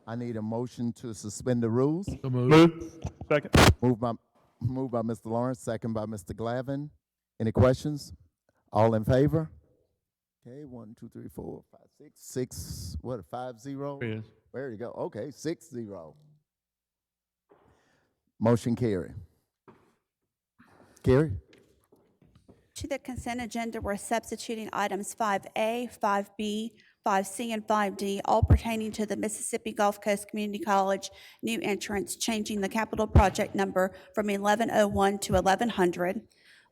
I need a motion to suspend the rules. So moved. Move. Second. Moved by Mr. Lawrence, second by Mr. Glavin. Any questions? All in favor? Okay, 1, 2, 3, 4, 5, 6. 6, what, 5-0? Yes. There you go. Okay, 6-0. Motion carry. Carry? To the consent agenda, we're substituting items 5A, 5B, 5C, and 5D, all pertaining to the Mississippi Gulf Coast Community College new entrance, changing the capital project number from 1101 to 1100.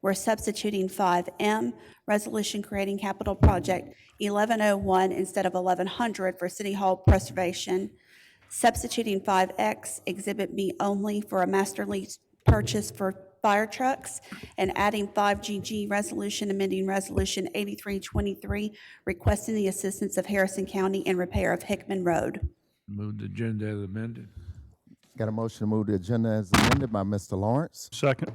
We're substituting 5M, resolution creating capital project 1101 instead of 1100 for City Hall preservation. Substituting 5X, Exhibit B only for a master lease purchase for fire trucks, and adding 5GG, resolution amending resolution 8323, requesting the assistance of Harrison County in repair of Hickman Road. Move the agenda as amended. Got a motion to move the agenda as amended by Mr. Lawrence, Second.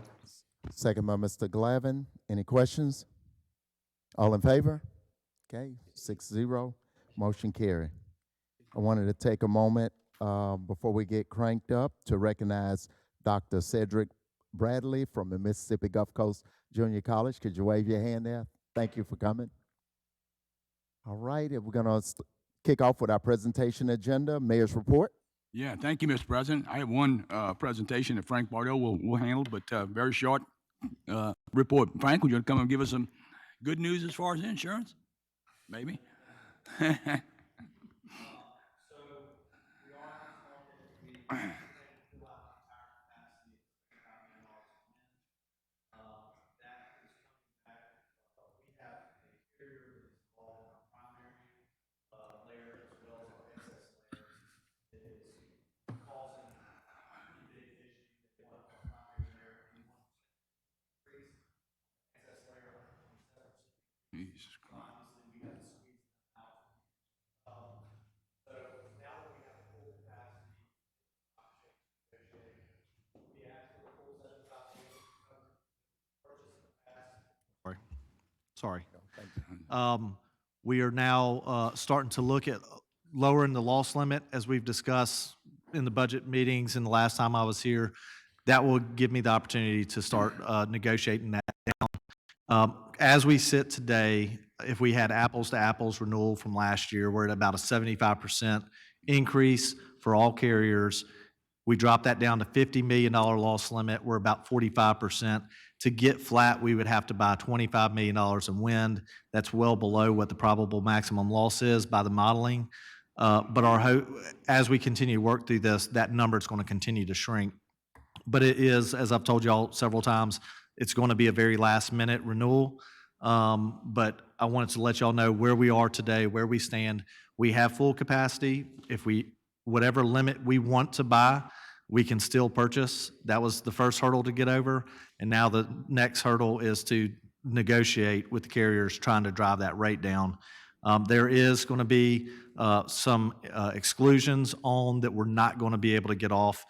second by Mr. Glavin. Any questions? All in favor? Okay, 6-0. Motion carry. I wanted to take a moment before we get cranked up to recognize Dr. Cedric Bradley from the Mississippi Gulf Coast Junior College. Could you wave your hand there? Thank you for coming. All right, we're going to kick off with our presentation agenda, Mayor's Report. Yeah, thank you, Mr. President. I have one presentation that Frank Bardo will handle, but very short report. Frank, would you come and give us some good news as far as insurance? Maybe? Jesus Christ. Sorry. We are now starting to look at lowering the loss limit, as we've discussed in the budget meetings and the last time I was here. That will give me the opportunity to start negotiating that down. As we sit today, if we had apples to apples renewal from last year, we're at about a 75% increase for all carriers. We dropped that down to $50 million loss limit. We're about 45%. To get flat, we would have to buy $25 million in wind. That's well below what the probable maximum loss is by the modeling. But our hope, as we continue to work through this, that number is going to continue to shrink. But it is, as I've told y'all several times, it's going to be a very last minute renewal. But I wanted to let y'all know where we are today, where we stand. We have full capacity. Whatever limit we want to buy, we can still purchase. That was the first hurdle to get over. And now the next hurdle is to negotiate with the carriers trying to drive that rate down. There is going to be some exclusions on that we're not going to be able to get off.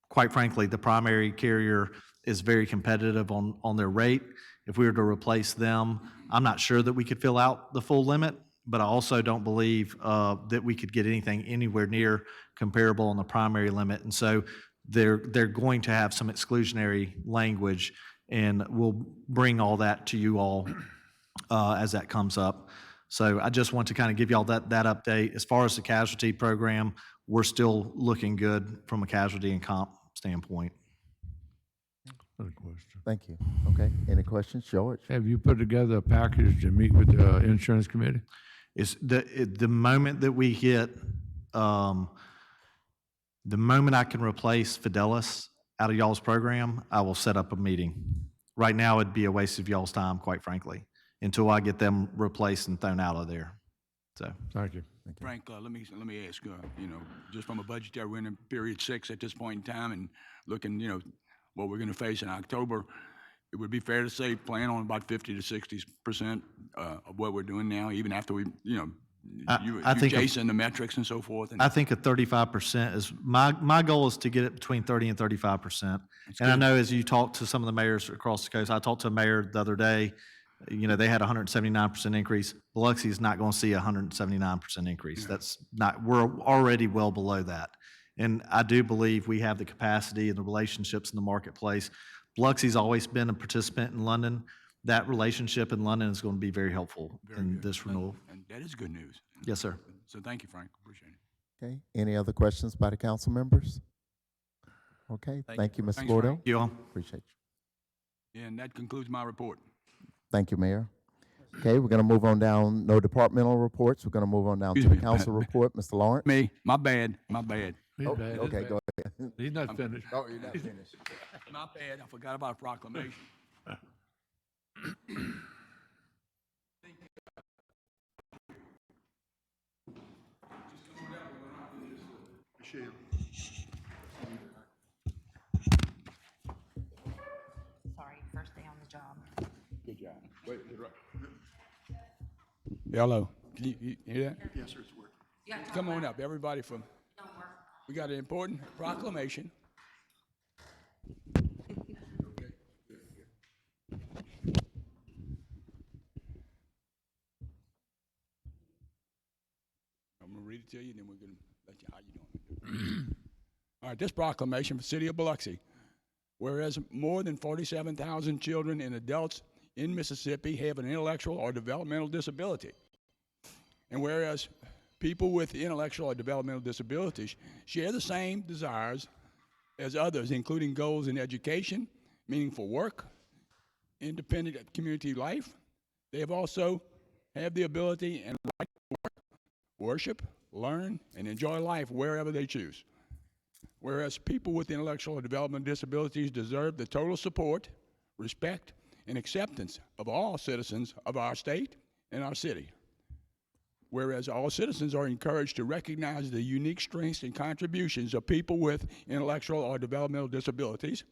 Quite frankly, the primary carrier is very competitive on their rate. If we were to replace them, I'm not sure that we could fill out the full limit, but I also don't believe that we could get anything anywhere near comparable on the primary limit. And so they're going to have some exclusionary language, and we'll bring all that to you all as that comes up. So I just want to kind of give y'all that update. As far as the casualty program, we're still looking good from a casualty and comp standpoint. Another question. Thank you. Okay, any questions? George? Have you put together a package to meet with the insurance committee? It's the moment that we hit, the moment I can replace Fidelis out of y'all's program, I will set up a meeting. Right now, it'd be a waste of y'all's time, quite frankly, until I get them replaced and thrown out of there. So, Thank you. Frank, let me ask, just from a budgetary, we're in period 6 at this point in time, and looking, what we're going to face in October, it would be fair to say plan on about 50 to 60% of what we're doing now, even after we, I think Jason, the metrics and so forth. And I think a 35% is my goal is to get it between 30 and 35%. And I know as you talk to some of the mayors across the coast, I talked to a mayor the other day You know, they had a 179% increase. Biloxi is not going to see a 179% increase. That's not, we're already well below that. And I do believe we have the capacity and the relationships in the marketplace. Biloxi's always been a participant in London. That relationship in London is going to be very helpful in this renewal. And that is good news. Yes, sir. So thank you, Frank. Appreciate it. Okay, any other questions by the council members? Okay, thank you, Mr. Thanks, Bordeaux. Frank. You all. Appreciate you. And that concludes my report. Thank you, Mayor. Okay, we're gonna move on down, no departmental reports. We're gonna move on down to Excuse the me. council report. Mr. Lawrence? Me, my bad, my bad. He's Oh, bad, he's okay, bad. go ahead. He's not finished. Oh, you're not finished. My bad, I forgot about proclamation. Sorry, first day on the job. Good job. Wait, hello, can you hear that? Yes, sir, it's working. Come on up, everybody from, we got an important proclamation. I'm gonna read it to you, and then we're gonna let you, how you doing? All right, this proclamation for the city of Biloxi. Whereas more than 47,000 children and adults in Mississippi have an intellectual or developmental disability. And whereas people with intellectual or developmental disabilities share the same desires as others, including goals in education, meaningful work, independent community life, they have also have the ability and right to work, worship, learn, and enjoy life wherever they choose. Whereas people with intellectual or developmental disabilities deserve the total support, respect, and acceptance of all citizens of our state and our city. Whereas all citizens are encouraged to recognize the unique strengths and contributions of people with intellectual or developmental disabilities,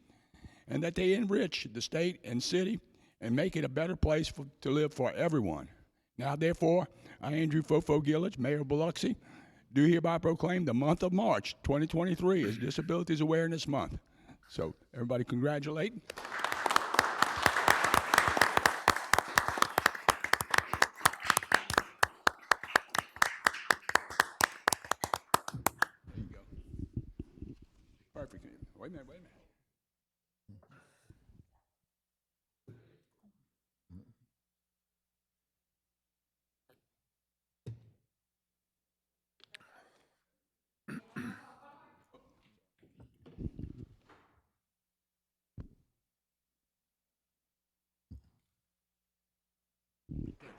and that they enrich the state and city and make it a better place to live for everyone. Now, therefore, I, Andrew Fofo Gillage, Mayor of Biloxi, do hereby proclaim the month of March 2023 as Disabilities Awareness Month. So, everybody congratulate. There you go. Perfect. Wait a minute, wait a minute.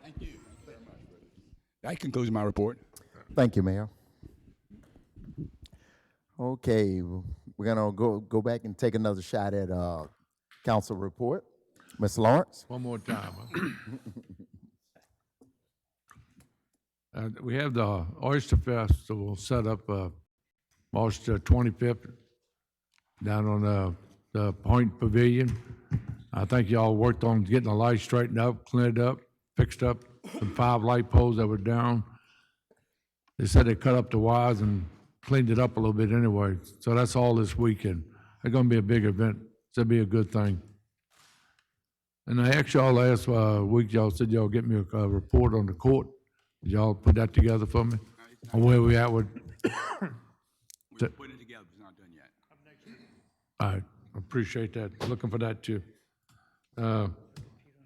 Thank you. Thank you very much. That concludes my report. Thank you, Mayor. Okay, we're gonna go back and take another shot at council report. Ms. Lawrence? One more time. Huh? We have the Oyster Festival set up March the 25th down on the Point Pavilion. I think y'all worked on getting the lights straightened up, cleaned up, fixed up some 5 light poles that were down. They said they cut up the wires and cleaned it up a little bit anyway. So that's all this weekend. It's gonna be a big event. It's gonna be a good thing. And I asked y'all last week, y'all said y'all get me a report on the court. Did y'all put that together for me? On where we at with, We're putting it together, it's not done yet. I appreciate that. Looking for that too. A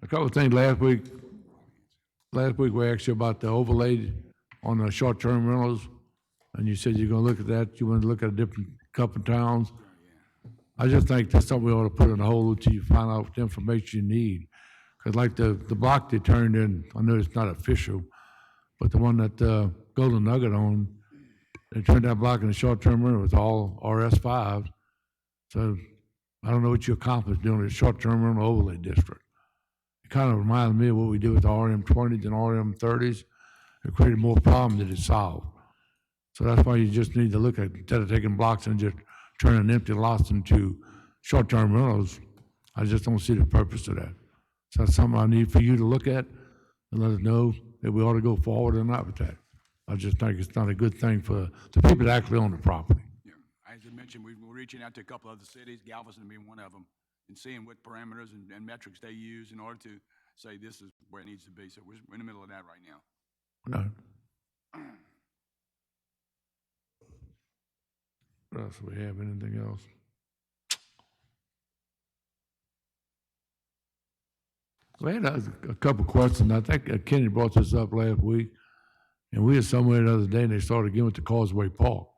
couple of things last week. Last week we asked you about the overlay on the short-term rentals, and you said you're gonna look at that. You want to look at a different couple of towns. I just think that's something we ought to put on hold until you find out the information you need. Because like the block they turned in, I know it's not official, but the one that Golden Nugget owned, they turned that block in the short-term rental. It was all RS5. So I don't know what you accomplished doing a short-term rental overlay district. It kind of reminded me of what we did with the RM20s and RM30s. It created more problems than it solved. So that's why you just need to look at, instead of taking blocks and just turning empty lots into short-term rentals, I just don't see the purpose of that. So that's something I need for you to look at and let us know that we ought to go forward or not with that. I just think it's not a good thing for the people that actually own the property. Yeah, as I mentioned, we're reaching out to a couple other cities, Galveston being one of them, and seeing what parameters and metrics they use in order to say this is where it needs to be. So we're in the middle of that right now. No. What else do we have? Anything else? We had a couple questions. I think Kenny brought this up last week, and we were somewhere the other day, and they started again with the Causeway Park.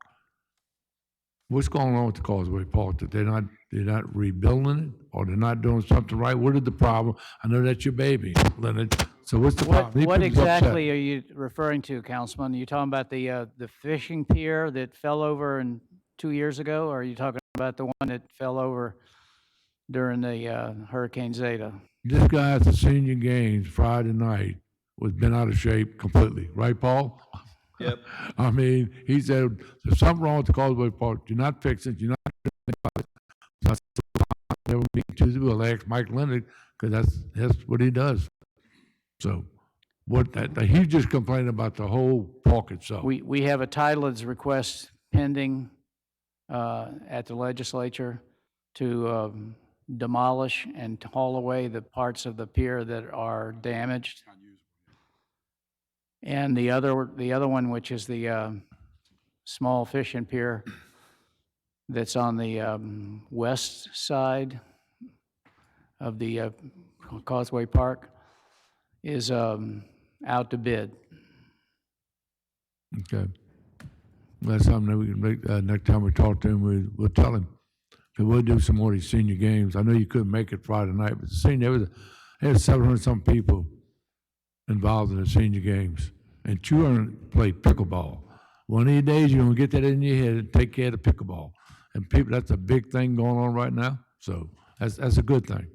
What's going on with the Causeway Park? That they're not rebuilding it, or they're not doing something right? What is the problem? I know that's your baby, Leonard. So what's the problem? He What was upset. exactly are you referring to, Councilman? Are you talking about the fishing pier that fell over 2 years ago, or are you talking about the one that fell over during the Hurricane Zeta? This guy at the senior games Friday night was been out of shape completely, right, Paul? Yep. I mean, he said, there's something wrong with the Causeway Park. You're not fixing it. You're not doing about it. So I said, I'll never meet Tuesday. We'll ask Mike Leonard, because that's what he does. So he's just complaining about the whole park itself. We have a titlage request pending at the legislature to demolish and to haul away the parts of the pier that are damaged. And the other one, which is the small fishing pier that's on the west side of the Causeway Park, is out to bid. Okay. That's something that we can make, next time we talk to him, we'll tell him. So we'll do some more of these senior games. I know you couldn't make it Friday night, but there was 700 some people involved in the senior games, and 200 played pickleball. One of these days, you're gonna get that in your head and take care of the pickleball. And people, that's a big thing going on right now, so that's a good thing.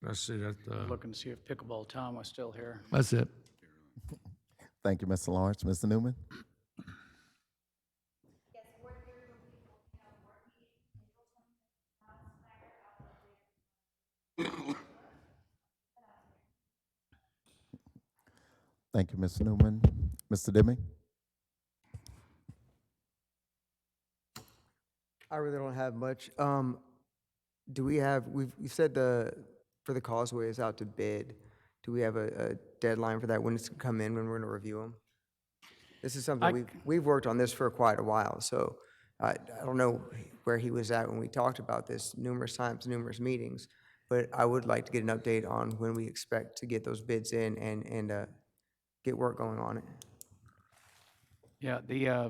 Let's see, Looking to see if Pickleball Tom was still here. that's it. Thank you, Mr. Lawrence. Mr. Newman? Thank you, Mr. Newman. Mr. Deming? I really don't have much. Do we have, you said for the causeway is out to bid. Do we have a deadline for that, when it's gonna come in, when we're gonna review them? This is something we've worked on this for quite a while, so I don't know where he was at when we talked about this numerous times, numerous meetings, but I would like to get an update on when we expect to get those bids in and get work going on it. Yeah,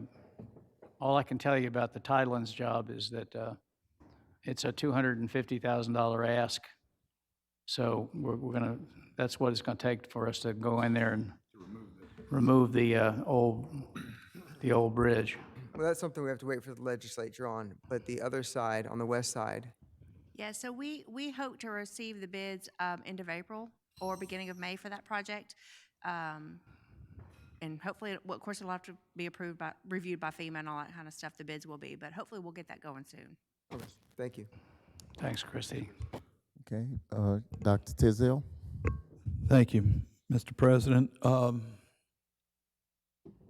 all I can tell you about the Tidelands job is that it's a $250,000 ask. So we're gonna, that's what it's gonna take for us to go in there and remove the old bridge. Well, that's something we have to wait for the legislature on, but the other side, on the west side, Yeah, so we hope to receive the bids end of April or beginning of May for that project. And hopefully, well, of course, it'll have to be reviewed by FEMA and all that kind of stuff, the bids will be, but hopefully we'll get that going soon. okay, thank you. Thanks, Christie. Okay, Dr. Tisdale? Thank you, Mr. President.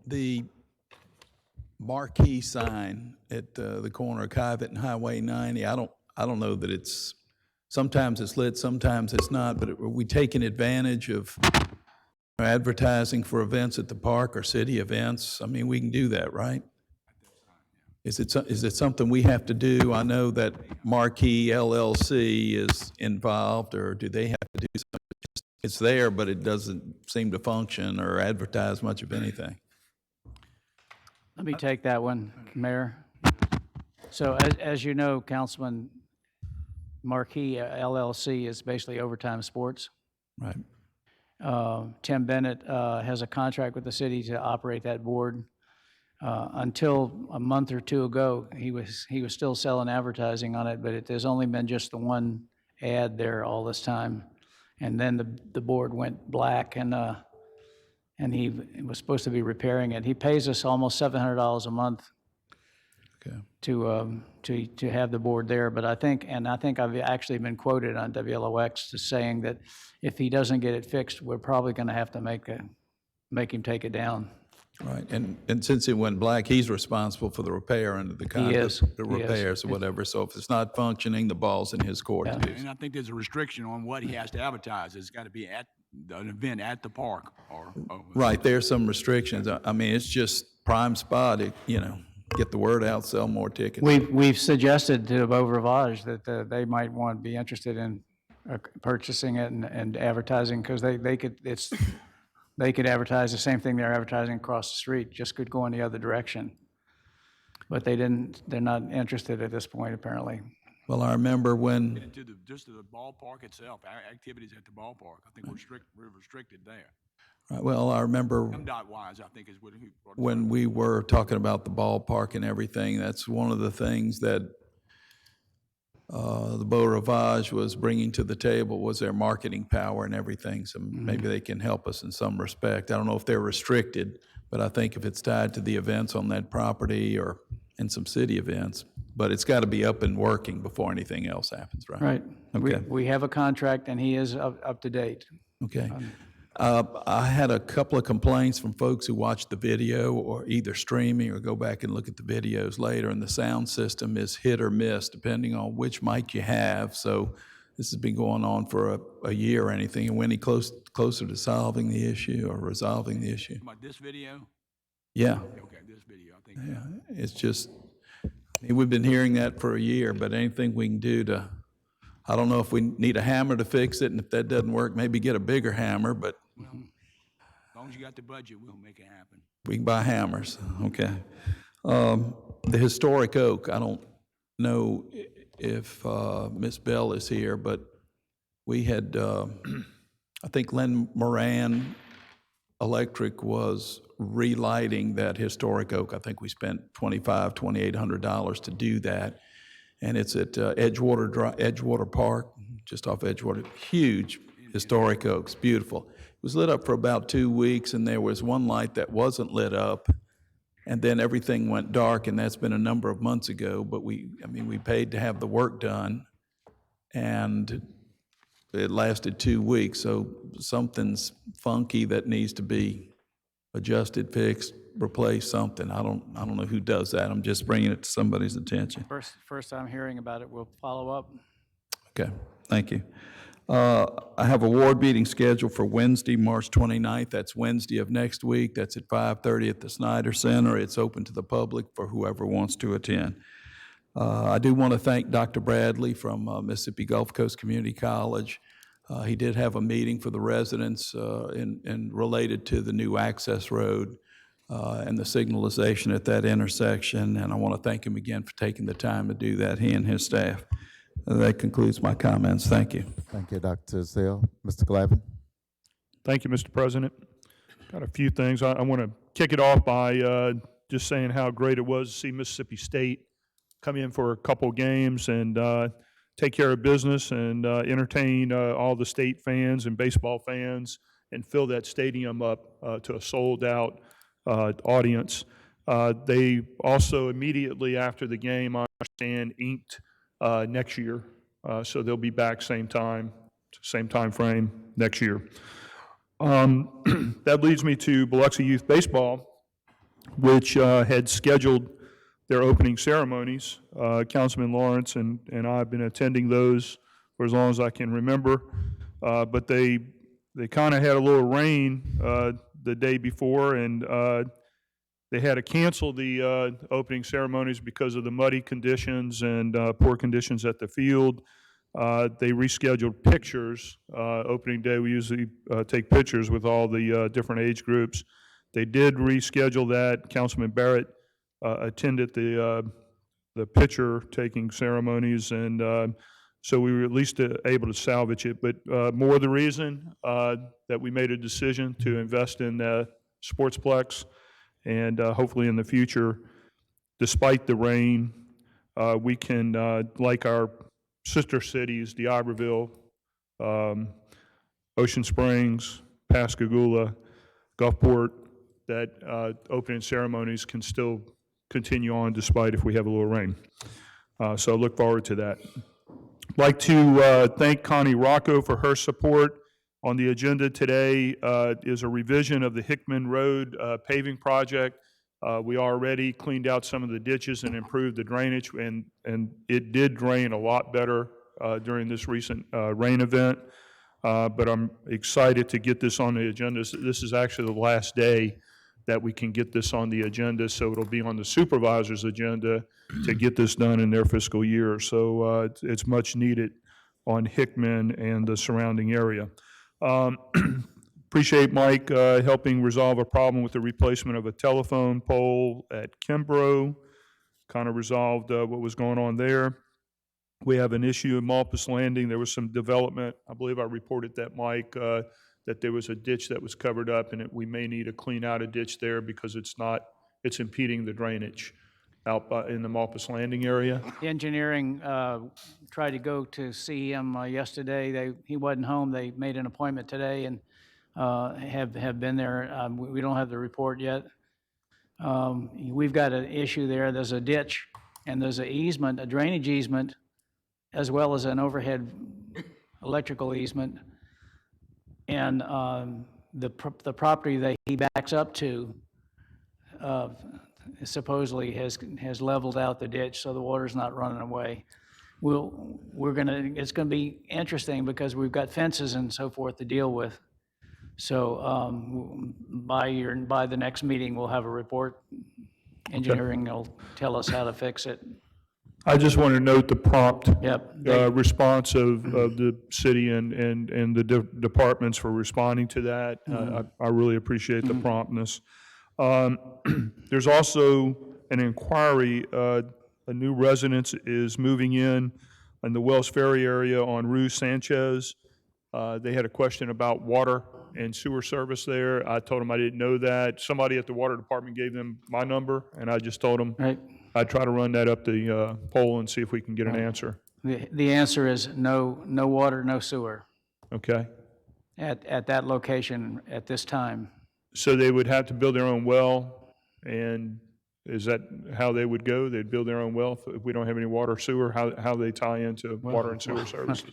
The marquee sign at the corner of Kivett and Highway 90, I don't know that it's, sometimes it's lit, sometimes it's not, but are we taking advantage of advertising for events at the park or city events? I mean, we can do that, right? Is it something we have to do? I know that Marquee LLC is involved, or do they have to do something? It's there, but it doesn't seem to function or advertise much of anything. Let me take that one, Mayor. So as you know, Councilman, Marquee LLC is basically Overtime Sports. Right. Tim Bennett has a contract with the city to operate that board. Until a month or two ago, he was still selling advertising on it, but there's only been just the one ad there all this time. And then the board went black, and he was supposed to be repairing it. He pays us almost $700 a month Okay. to have the board there. But I think I've actually been quoted on WLOX as saying that if he doesn't get it fixed, we're probably going to have to make him take it down. Right, and since it went black, he's responsible for the repair under the contract. is, The he is. repairs or whatever, so if it's not functioning, the ball's in his court to do. And I think there's a restriction on what he has to advertise. It's got to be at an event at the park or. Right, there's some restrictions. I mean, it's just prime spot, get the word out, sell more tickets. We've suggested to Beau Rivage that they might want to be interested in purchasing it and advertising, because they could advertise the same thing they're advertising across the street, just could go in the other direction. But they're not interested at this point, apparently. Well, I remember when, Just to the ballpark itself, activities at the ballpark, I think we're restricted there. well, I remember MDOT wise, I think is what he. when we were talking about the ballpark and everything, that's one of the things that the Beau Rivage was bringing to the table was their marketing power and everything. So maybe they can help us in some respect. I don't know if they're restricted, but I think if it's tied to the events on that property or in some city events, but it's got to be up and working before anything else happens, right? Right. Okay. We have a contract, and he is up to date. Okay. I had a couple of complaints from folks who watched the video or either streaming or go back and look at the videos later, and the sound system is hit or miss depending on which mic you have. So this has been going on for a year or anything, and when he closer to solving the issue or resolving the issue? About this video? Yeah, Okay, this video, I think. yeah, it's just, I mean, we've been hearing that for a year, but anything we can do to, I don't know if we need a hammer to fix it, and if that doesn't work, maybe get a bigger hammer, but Well, as long as you got the budget, we'll make it happen. we can buy hammers, okay. The historic oak, I don't know if Ms. Bell is here, but we had, I think Len Moran Electric was relighting that historic oak. I think we spent $2,800 to do that. And it's at Edgewater Park, just off Edgewater. Huge historic oaks, beautiful. It was lit up for about 2 weeks, and there was one light that wasn't lit up, and then everything went dark, and that's been a number of months ago. But we paid to have the work done, and it lasted 2 weeks. So something's funky that needs to be adjusted, fixed, replaced, something. I don't know who does that. I'm just bringing it to somebody's attention. First time hearing about it, we'll follow up. Okay, thank you. I have a ward meeting scheduled for Wednesday, March 29th. That's Wednesday of next week. That's at 5:30 at the Snyder Center. It's open to the public for whoever wants to attend. I do want to thank Dr. Bradley from Mississippi Gulf Coast Community College. He did have a meeting for the residents in related to the new access road and the signalization at that intersection, and I want to thank him again for taking the time to do that, he and his staff. That concludes my comments. Thank you. Thank you, Dr. Zell. Mr. Glavin? Thank you, Mr. President. Got a few things. I want to kick it off by just saying how great it was to see Mississippi State come in for a couple games and take care of business and entertain all the state fans and baseball fans and fill that stadium up to a sold-out audience. They also immediately after the game, I understand, inked next year. So they'll be back same time frame next year. That leads me to Biloxi Youth Baseball, which had scheduled their opening ceremonies. Councilman Lawrence and I have been attending those for as long as I can remember. But they kind of had a little rain the day before, and they had to cancel the opening ceremonies because of the muddy conditions and poor conditions at the field. They rescheduled pictures. Opening day, we usually take pictures with all the different age groups. They did reschedule that. Councilman Barrett attended the picture taking ceremonies, and so we were at least able to salvage it. But more the reason that we made a decision to invest in Sportsplex, and hopefully in the future, despite the rain, we can, like our sister cities, D'Iberville, Ocean Springs, Pascagoula, Gulfport, that opening ceremonies can still continue on despite if we have a little rain. So I look forward to that. I'd like to thank Connie Rocco for her support On the agenda today is a revision of the Hickman Road paving project. We already cleaned out some of the ditches and improved the drainage, and it did drain a lot better during this recent rain event. But I'm excited to get this on the agenda. This is actually the last day that we can get this on the agenda, so it'll be on the supervisor's agenda to get this done in their fiscal year. So it's much needed on Hickman and the surrounding area. Appreciate Mike helping resolve a problem with the replacement of a telephone pole at Kimbrough. Kind of resolved what was going on there. We have an issue in Malpas Landing. There was some development. I believe I reported that, Mike, that there was a ditch that was covered up, and we may need to clean out a ditch there because it's impeding the drainage out in the Malpas Landing area. The engineering tried to go to see him yesterday. He wasn't home. They made an appointment today and have been there. We don't have the report yet. We've got an issue there. There's a ditch and there's an easement, a drainage easement, as well as an overhead electrical easement. And the property that he backs up to supposedly has leveled out the ditch, so the water's not running away. It's gonna be interesting because we've got fences and so forth to deal with. So by the next meeting, we'll have a report. Engineering will tell us how to fix it. I just want to note the prompt Yep. response of the city and the departments for responding to that. I really appreciate the promptness. There's also an inquiry, a new residence is moving in the Wells Ferry area on Rue Sanchez. They had a question about water and sewer service there. I told them I didn't know that. Somebody at the water department gave them my number, and I just told them Right. I'd try to run that up the poll and see if we can get an answer. The answer is no water, no sewer Okay? at that location at this time. So they would have to build their own well, and is that how they would go? They'd build their own well if we don't have any water or sewer? How they tie into water and sewer services?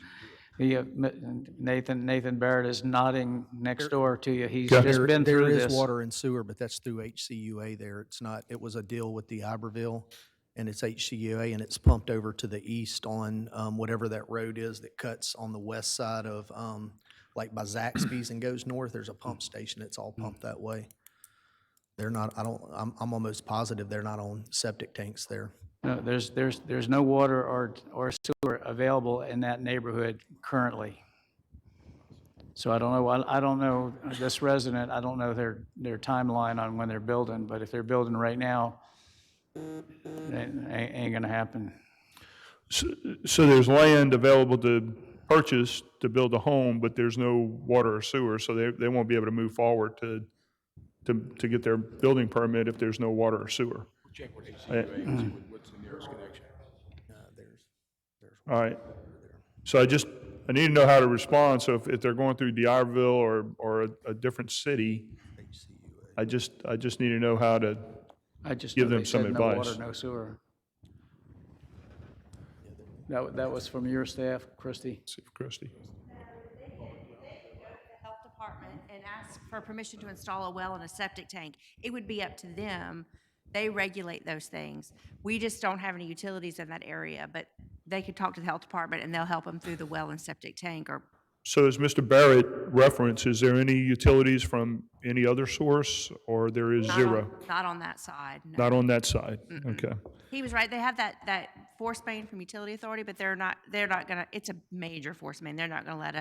Nathan Barrett is nodding next door to you. He's Okay. just been through There this. is water and sewer, but that's through HCUA there. It's not, it was a deal with the Iberville, and it's HCUA, and it's pumped over to the east on whatever that road is that cuts on the west side of, like by Zaxby's and goes north. There's a pump station. It's all pumped that way. They're not, I'm almost positive they're not on septic tanks there. No, there's no water or sewer available in that neighborhood currently. So I don't know this resident, I don't know their timeline on when they're building, but if they're building right now, it ain't gonna happen. So there's land available to purchase to build a home, but there's no water or sewer, so they won't be able to move forward to get their building permit if there's no water or sewer. Check with HCUA and see what's the nearest connection. All right. So I need to know how to respond, so if they're going through D'Iberville or a different city, I just need to know how to I just give know them they some said advice. no water, no sewer. That was from your staff, Christie? see if Christie. Health department and ask for permission to install a well and a septic tank. It would be up to them. They regulate those things. We just don't have any utilities in that area, but they could talk to the health department and they'll help them through the well and septic tank or, So as Mr. Barrett referenced, is there any utilities from any other source, or there is zero? not on that side, no. Not on that side? Okay. He was right. They have that force main from utility authority, but they're not gonna, it's a major force main. They're not gonna let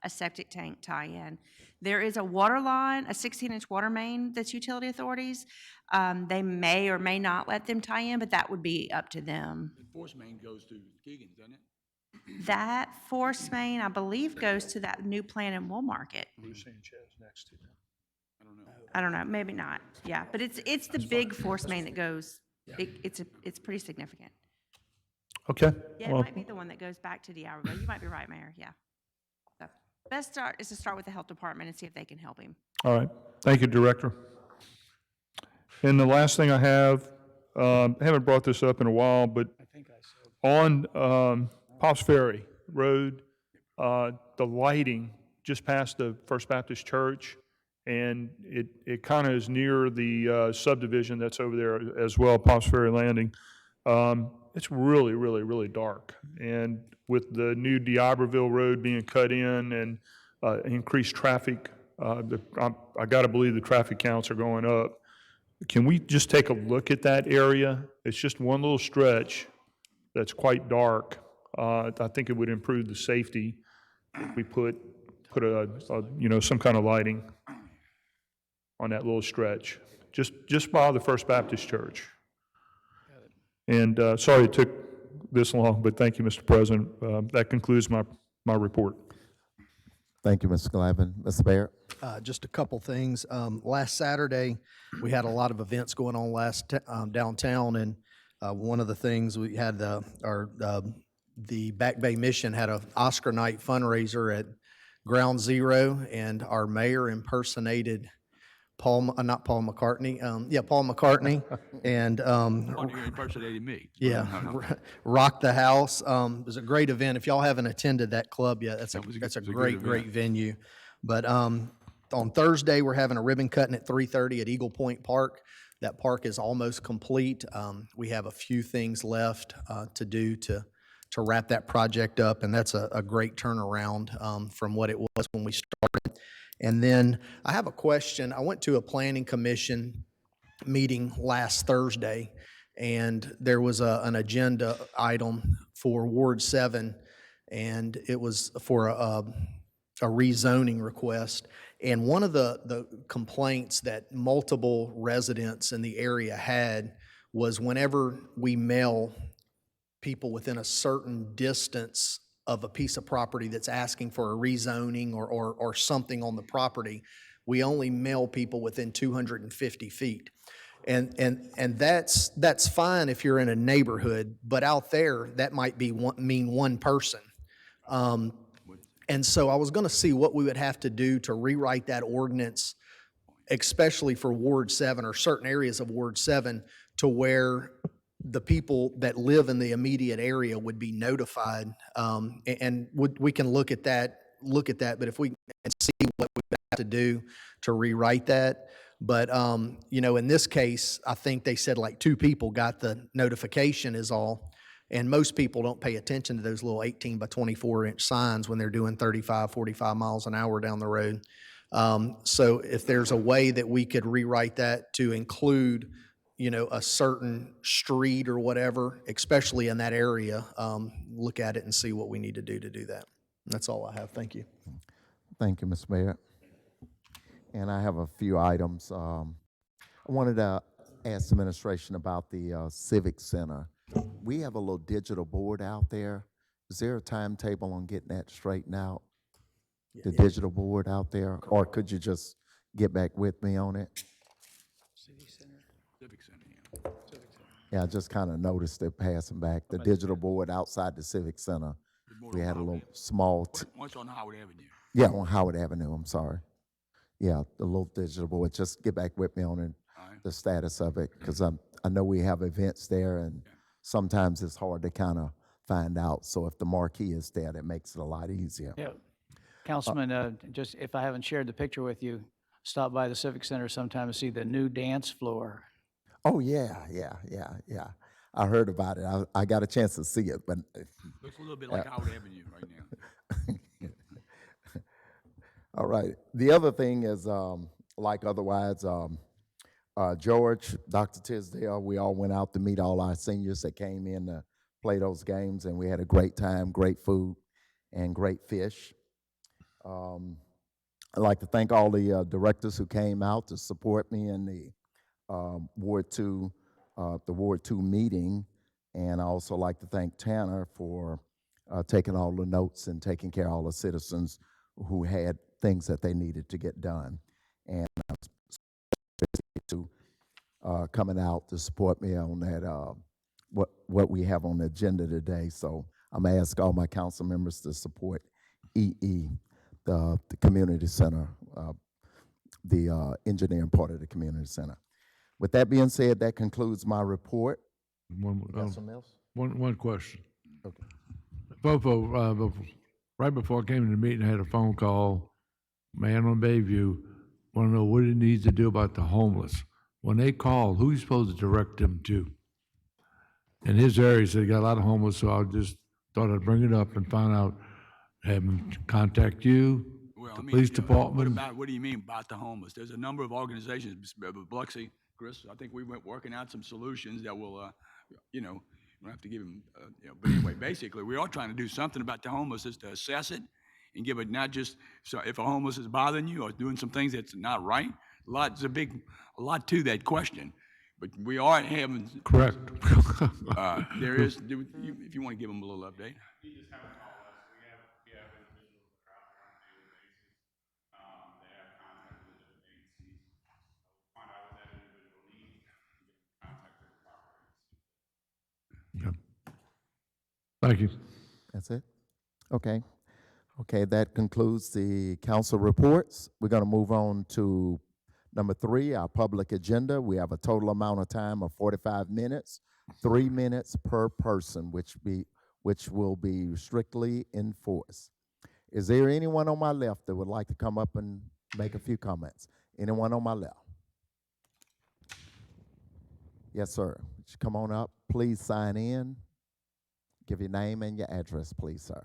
a septic tank tie in. There is a water line, a 16-inch water main that's utility authorities. They may or may not let them tie in, but that would be up to them. The force main goes to Keegan's, doesn't it? That force main, I believe, goes to that new plant in Woolmarket. I don't know, maybe not. Yeah, but it's the big force main that goes, it's pretty significant. Okay. Yeah, it Well, might be the one that goes back to D'Iberville. You might be right, Mayor, yeah. So, best start is to start with the health department and see if they can help him. all right. Thank you, Director. And the last thing I have, I haven't brought this up in a while, but on Pops Ferry Road, the lighting just past the First Baptist Church, and it kind of is near the subdivision that's over there as well, Pops Ferry Landing. It's really, really, really dark. And with the new D'Iberville Road being cut in and increased traffic, I got to believe the traffic counts are going up. Can we just take a look at that area? It's just one little stretch that's quite dark. I think it would improve the safety if we put some kind of lighting on that little stretch, just by the First Baptist Church. And sorry it took this long, but thank you, Mr. President. That concludes my report. Thank you, Mr. Glavin. Mr. Barrett? Just a couple things. Last Saturday, we had a lot of events going on downtown, and one of the things we had the Back Bay Mission had a Oscar night fundraiser at Ground Zero, and our mayor impersonated Paul McCartney, and Oh, you impersonated me. Rock the House. It was a great event. If y'all haven't attended that club yet, that's a good great event. venue. But on Thursday, we're having a ribbon cutting at 3:30 at Eagle Point Park. That park is almost complete. We have a few things left to do to wrap that project up, and that's a great turnaround from what it was when we started. And then I have a question. I went to a planning commission meeting last Thursday, and there was an agenda item for Ward 7, and it was for a rezoning request. And one of the complaints that multiple residents in the area had was whenever we mail people within a certain distance of a piece of property that's asking for a rezoning or something on the property, we only mail people within 250 feet. And that's fine if you're in a neighborhood, but out there, that might be mean one person. And so I was gonna see what we would have to do to rewrite that ordinance, especially for Ward 7 or certain areas of Ward 7, to where the people that live in the immediate area would be notified. And we can look at that, but if we can see what we have to do to rewrite that. But, in this case, I think they said like 2 people got the notification is all. And most people don't pay attention to those little 18 by 24 inch signs when they're doing 35, 45 miles an hour down the road. So if there's a way that we could rewrite that to include, a certain street or whatever, especially in that area, look at it and see what we need to do that. That's all I have. Thank you. Thank you, Mr. Mayor. And I have a few items. I wanted to ask the administration about the Civic Center. We have a little digital board out there. Is there a timetable on getting that straightened out? The digital board out there? Or could you just get back with me on it? Civic Center, Yeah, I just kind of noticed it passing back. The digital board outside the Civic Center. We had a little small, Once on Howard Avenue. yeah, on Howard Avenue, I'm sorry. Yeah, the little digital board, just get back with me on it, the status of it, because I know we have events there, and sometimes it's hard to kind of find out. So if the marquee is there, that makes it a lot easier. Yeah. Councilman, just if I haven't shared the picture with you, stop by the Civic Center sometime to see the new dance floor. Oh, yeah. I heard about it. I got a chance to see it, but Looks a little bit like Howard Avenue right now. all right. The other thing is, like otherwise, George, Dr. Tisdale, we all went out to meet all our seniors that came in to play those games, and we had a great time, great food, and great fish. I'd like to thank all the directors who came out to support me in the Ward 2 meeting, and I also like to thank Tanner for taking all the notes and taking care of all the citizens who had things that they needed to get done. And to coming out to support me on that, what we have on the agenda today. So I'm gonna ask all my council members to support EE, the community center, the engineering part of the community center. With that being said, that concludes my report. One else? one question. Okay. Right before I came to the meeting, I had a phone call man on Bayview, want to know what he needs to do about the homeless. When they call, who are you supposed to direct them to? In his area, he said he got a lot of homeless, so I just thought I'd bring it up and find out, have him contact you, Well, the I mean, police you know, department. what do you mean about the homeless? There's a number of organizations, Biloxi, Chris, I think we went working out some solutions that will, you know, we don't have to give them, you know, but anyway, basically, we are trying to do something about the homeless is to assess it and give it not just, so if a homeless is bothering you or doing some things that's not right, there's a lot to that question. But we are having, Correct. there is, if you want to give them a little update. You just haven't called us. We have individuals that are out there on a daily basis. They have contact with the different agencies. Find out what that individual needs and get in contact with the proper agency. Yep. Thank you. That's it? Okay. Okay, that concludes the council reports. We're going to move on to number 3, our public agenda. We have a total amount of time of 45 minutes, 3 minutes per person, which will be strictly enforced. Is there anyone on my left that would like to come up and make a few comments? Anyone on my left? Yes, sir. Would you come on up? Please sign in. Give your name and your address, please, sir.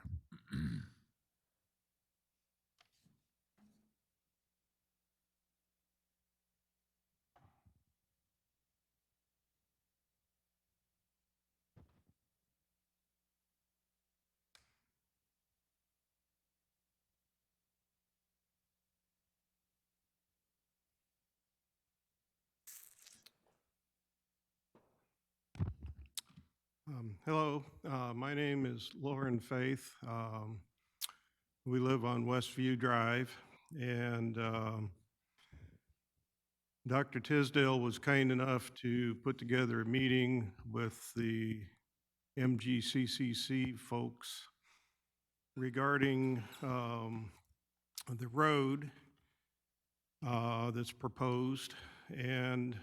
Hello, my name is Lauren Faith. We live on Westview Drive, and Dr. Tisdale was kind enough to put together a meeting with the MGCCC folks regarding the road that's proposed, and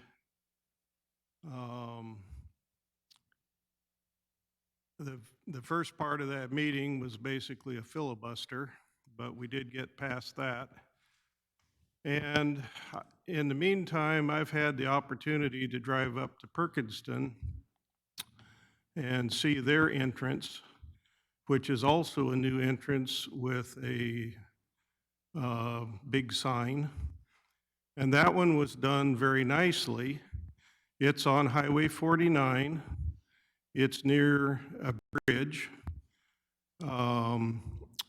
the first part of that meeting was basically a filibuster, but we did get past that. And in the meantime, I've had the opportunity to drive up to Perkinston and see their entrance, which is also a new entrance with a big sign. And that one was done very nicely. It's on Highway 49. It's near a bridge.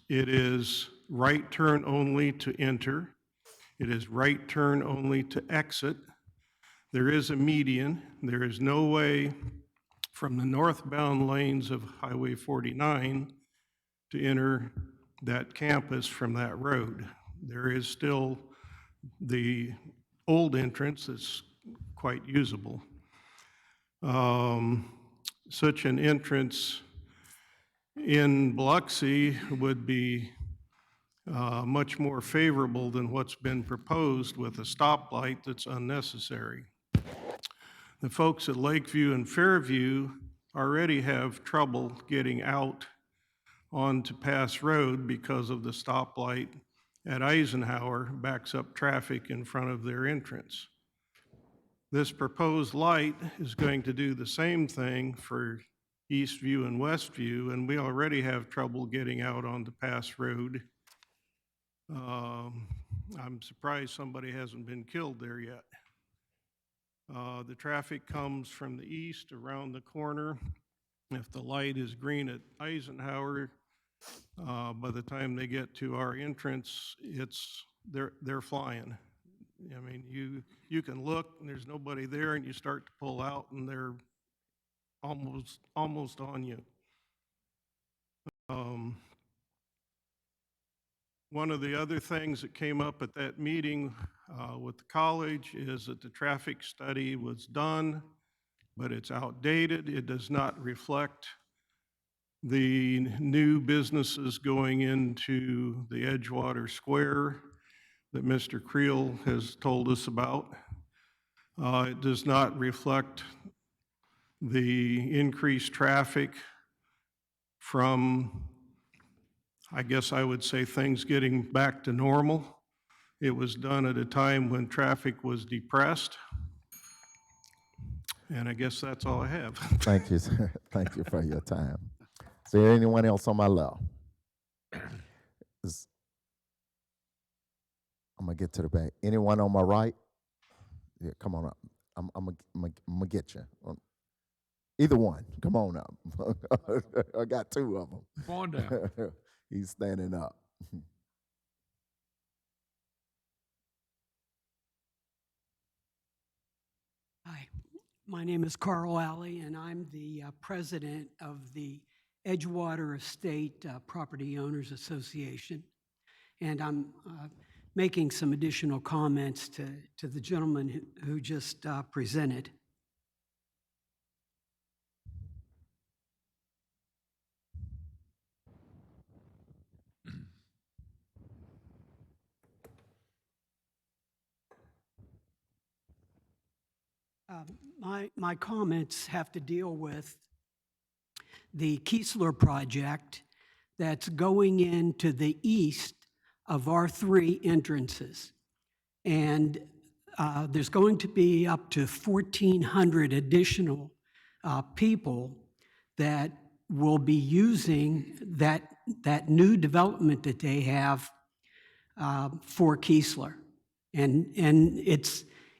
It is right turn only to enter. It is right turn only to exit. There is a median. There is no way from the northbound lanes of Highway 49 to enter that campus from that road. There is still the old entrance that's quite usable. Such an entrance in Biloxi would be much more favorable than what's been proposed with a stoplight that's unnecessary. The folks at Lakeview and Fairview already have trouble getting out onto Pass Road because of the stoplight at Eisenhower backs up traffic in front of their entrance. This proposed light is going to do the same thing for Eastview and Westview, and we already have trouble getting out onto Pass Road. I'm surprised somebody hasn't been killed there yet. The traffic comes from the east around the corner. If the light is green at Eisenhower, by the time they get to our entrance, they're flying. I mean, you can look and there's nobody there, and you start to pull out and they're almost on you. One of the other things that came up at that meeting with the college is that the traffic study was done, but it's outdated. It does not reflect the new businesses going into the Edgewater Square that Mr. Creel has told us about. It does not reflect the increased traffic from, I guess I would say, things getting back to normal. It was done at a time when traffic was depressed. And I guess that's all I have. Thank you, sir. Thank you for your time. Is there anyone else on my left? I'm gonna get to the back. Anyone on my right? Yeah, come on up. I'm gonna get you. Either one. Come on up. I got two of them. Come on down. He's standing up. Hi, my name is Carl Alley, and I'm the president of the Edgewater Estate Property Owners Association. And I'm making some additional comments to the gentleman who just presented. My comments have to deal with the Kiesler project that's going into the east of our three entrances. And there's going to be up to 1,400 additional people that will be using that new development that they have for Kiesler. And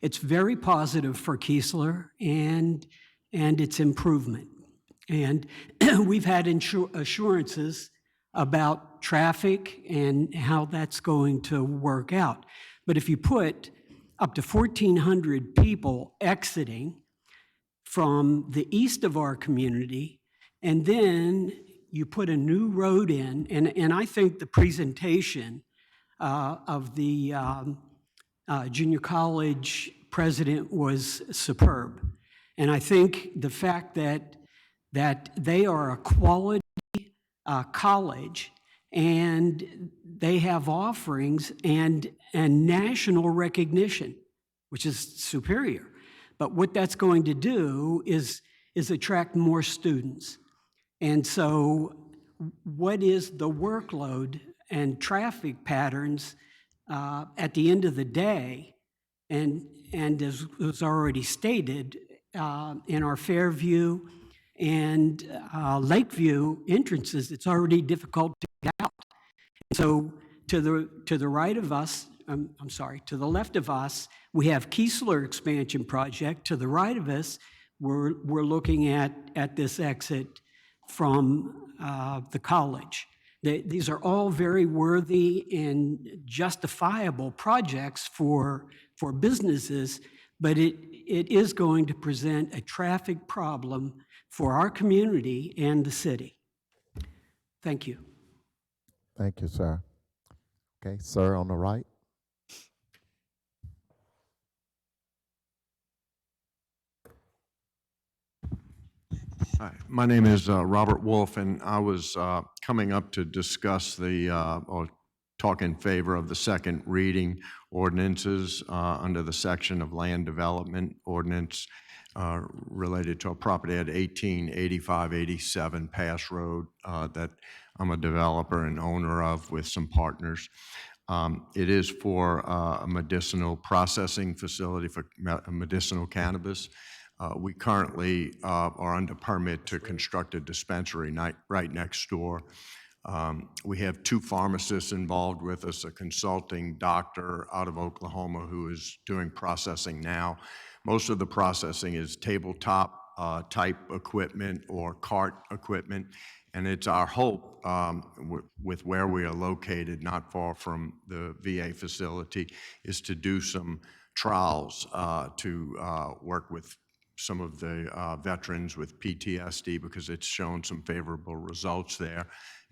it's very positive for Kiesler and its improvement. And we've had assurances about traffic and how that's going to work out. But if you put up to 1,400 people exiting from the east of our community, and then you put a new road in, and I think the presentation of the junior college president was superb. And I think the fact that they are a quality college and they have offerings and national recognition, which is superior. But what that's going to do is attract more students. And so what is the workload and traffic patterns at the end of the day? And as was already stated, in our Fairview and Lakeview entrances, it's already difficult to get out. So to the right of us, I'm sorry, to the left of us, we have Kiesler expansion project. To the right of us, we're looking at this exit from the college. These are all very worthy and justifiable projects for businesses, but it is going to present a traffic problem for our community and the city. Thank you. Thank you, sir. Okay, sir on the right. Hi, my name is Robert Wolf, and I was coming up to discuss or talk in favor of the second reading ordinances under the section of land development ordinance related to a property at 1885-87 Pass Road that I'm a developer and owner of with some partners. It is for a medicinal processing facility for medicinal cannabis. We currently are under permit to construct a dispensary right next door. We have two pharmacists involved with us, a consulting doctor out of Oklahoma who is doing processing now. Most of the processing is tabletop type equipment or cart equipment, and it's our hope with where we are located, not far from the VA facility, is to do some trials to work with some of the veterans with PTSD because it's shown some favorable results there,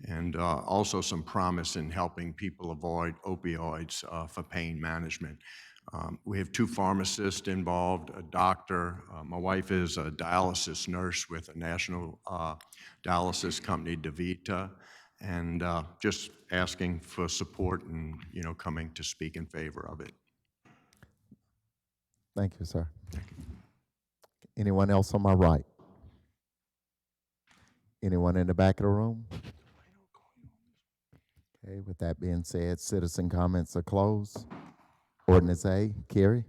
and also some promise in helping people avoid opioids for pain management. We have two pharmacists involved, a doctor. My wife is a dialysis nurse with a national dialysis company, DaVita, and just asking for support and coming to speak in favor of it. Thank you, sir. Anyone else on my right? Anyone in the back of the room? Okay, with that being said, citizen comments are closed. Ordinance A, carry.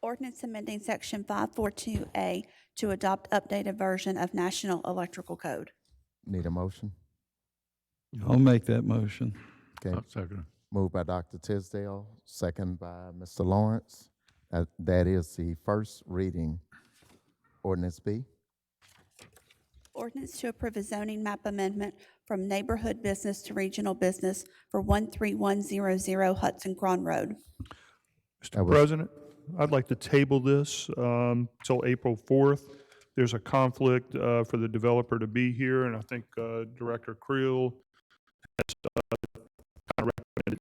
Ordinance amending Section 542A to adopt updated version of National Electrical Code. Need a motion? I'll make that motion. Okay, I'll second it. moved by Dr. Tisdale, second by Mr. Lawrence. That is the first reading. Ordinance B. Ordinance to approve a zoning map amendment from neighborhood business to regional business for 13100 Hudson Cron Road. Mr. President, I'd like to table this till April 4th. There's a conflict for the developer to be here, and I think Director Creel has kind of recommended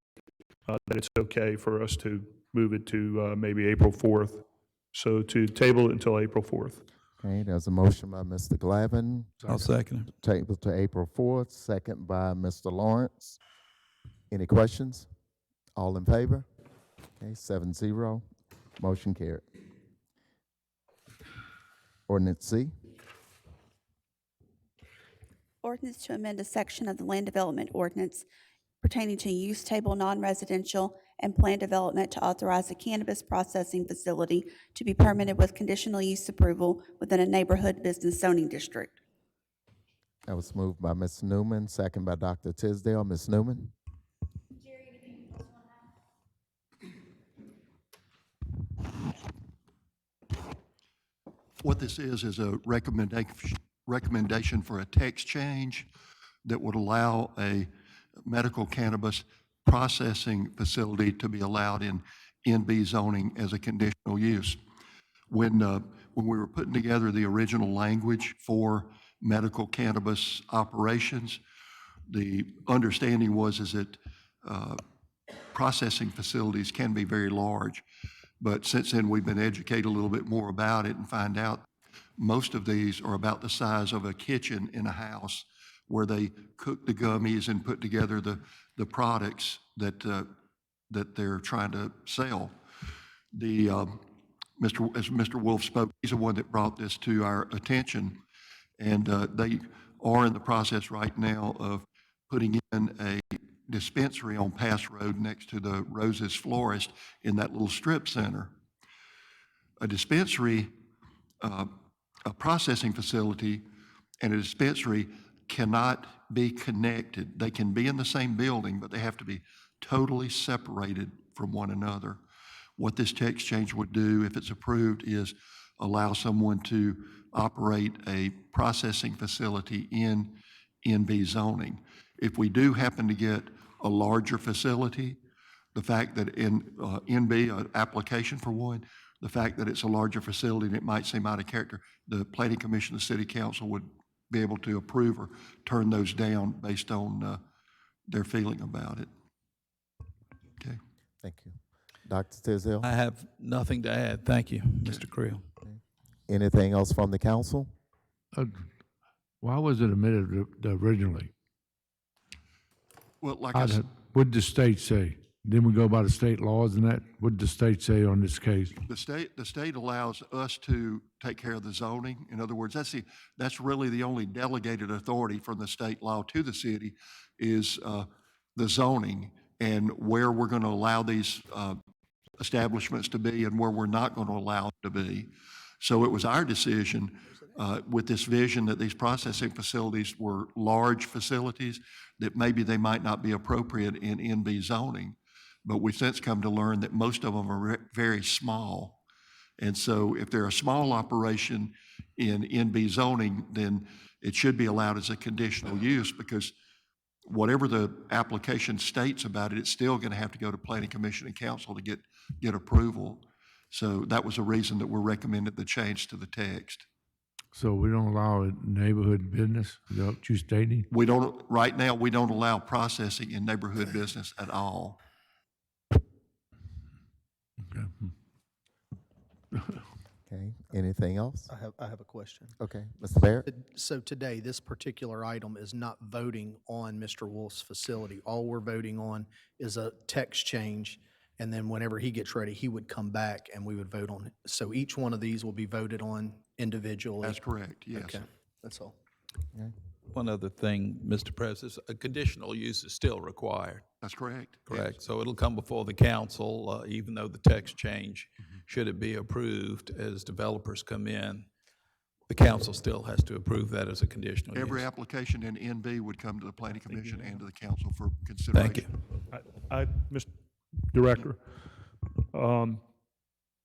that it's okay for us to move it to maybe April 4th. So to table it until April 4th. Okay, there's a motion by Mr. Glavin. I'll second it. Table to April 4th, second by Mr. Lawrence. Any questions? All in favor? Okay, 7-0. Motion carried. Ordinance C. Ordinance to amend a section of the Land Development Ordinance pertaining to use table non-residential and plan development to authorize a cannabis processing facility to be permitted with conditional use approval within a neighborhood business zoning district. That was moved by Ms. Newman, second by Dr. Tisdale. Ms. Newman? What this is a recommendation for a text change that would allow a medical cannabis processing facility to be allowed in NB zoning as a conditional use. When we were putting together the original language for medical cannabis operations, the understanding was that processing facilities can be very large. But since then, we've been educated a little bit more about it and find out most of these are about the size of a kitchen in a house where they cook the gummies and put together the products that they're trying to sell. As Mr. Wolf spoke, he's the one that brought this to our attention, and they are in the process right now of putting in a dispensary on Pass Road next to the Roses Florist in that little strip center. A dispensary, a processing facility and a dispensary cannot be connected. They can be in the same building, but they have to be totally separated from one another. What this text change would do, if it's approved, is allow someone to operate a processing facility in NB zoning. If we do happen to get a larger facility, the fact that in NB, an application for one, the fact that it's a larger facility and it might seem out of character, the Planning Commission, the City Council would be able to approve or turn those down based on their feeling about it. Okay. Thank you. Dr. Tisdale? I have nothing to add. Thank you, Mr. Creel. Anything else from the council? Why was it omitted originally? Well, like I said, What did the state say? Didn't we go by the state laws and that? What did the state say on this case? the state allows us to take care of the zoning. In other words, that's really the only delegated authority from the state law to the city is the zoning and where we're going to allow these establishments to be and where we're not going to allow them to be. So it was our decision with this vision that these processing facilities were large facilities, that maybe they might not be appropriate in NB zoning. But we've since come to learn that most of them are very small. And so if they're a small operation in NB zoning, then it should be allowed as a conditional use, because whatever the application states about it, it's still going to have to go to Planning Commission and Council to get approval. So that was a reason that we're recommending the change to the text. So we don't allow a neighborhood business? Is that what you stating? We don't, right now, we don't allow processing in neighborhood business at all. Okay, anything else? I have a question. Okay, Mr. Barrett? So today, this particular item is not voting on Mr. Wolf's facility. All we're voting on is a text change, and then whenever he gets ready, he would come back and we would vote on it. So each one of these will be voted on individually? That's correct, yes. Okay, that's all. Okay. one other thing, Mr. President, a conditional use is still required. That's correct. Correct. So it'll come before the council, even though the text change, should it be approved as developers come in, the council still has to approve that as a conditional use. Every application in NB would come to the planning commission and to the council for consideration. Thank you. Mr. Director,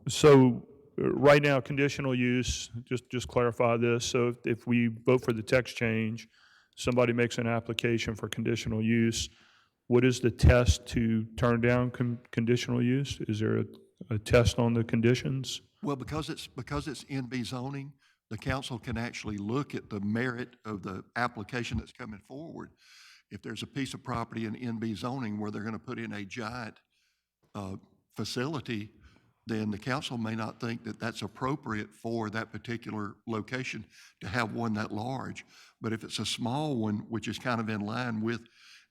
so right now, conditional use, just clarify this. So if we vote for the text change, somebody makes an application for conditional use, what is the test to turn down conditional use? Is there a test on the conditions? Well, because it's NB zoning, the council can actually look at the merit of the application that's coming forward. If there's a piece of property in NB zoning where they're going to put in a giant facility, then the council may not think that that's appropriate for that particular location to have one that large. But if it's a small one, which is kind of in line with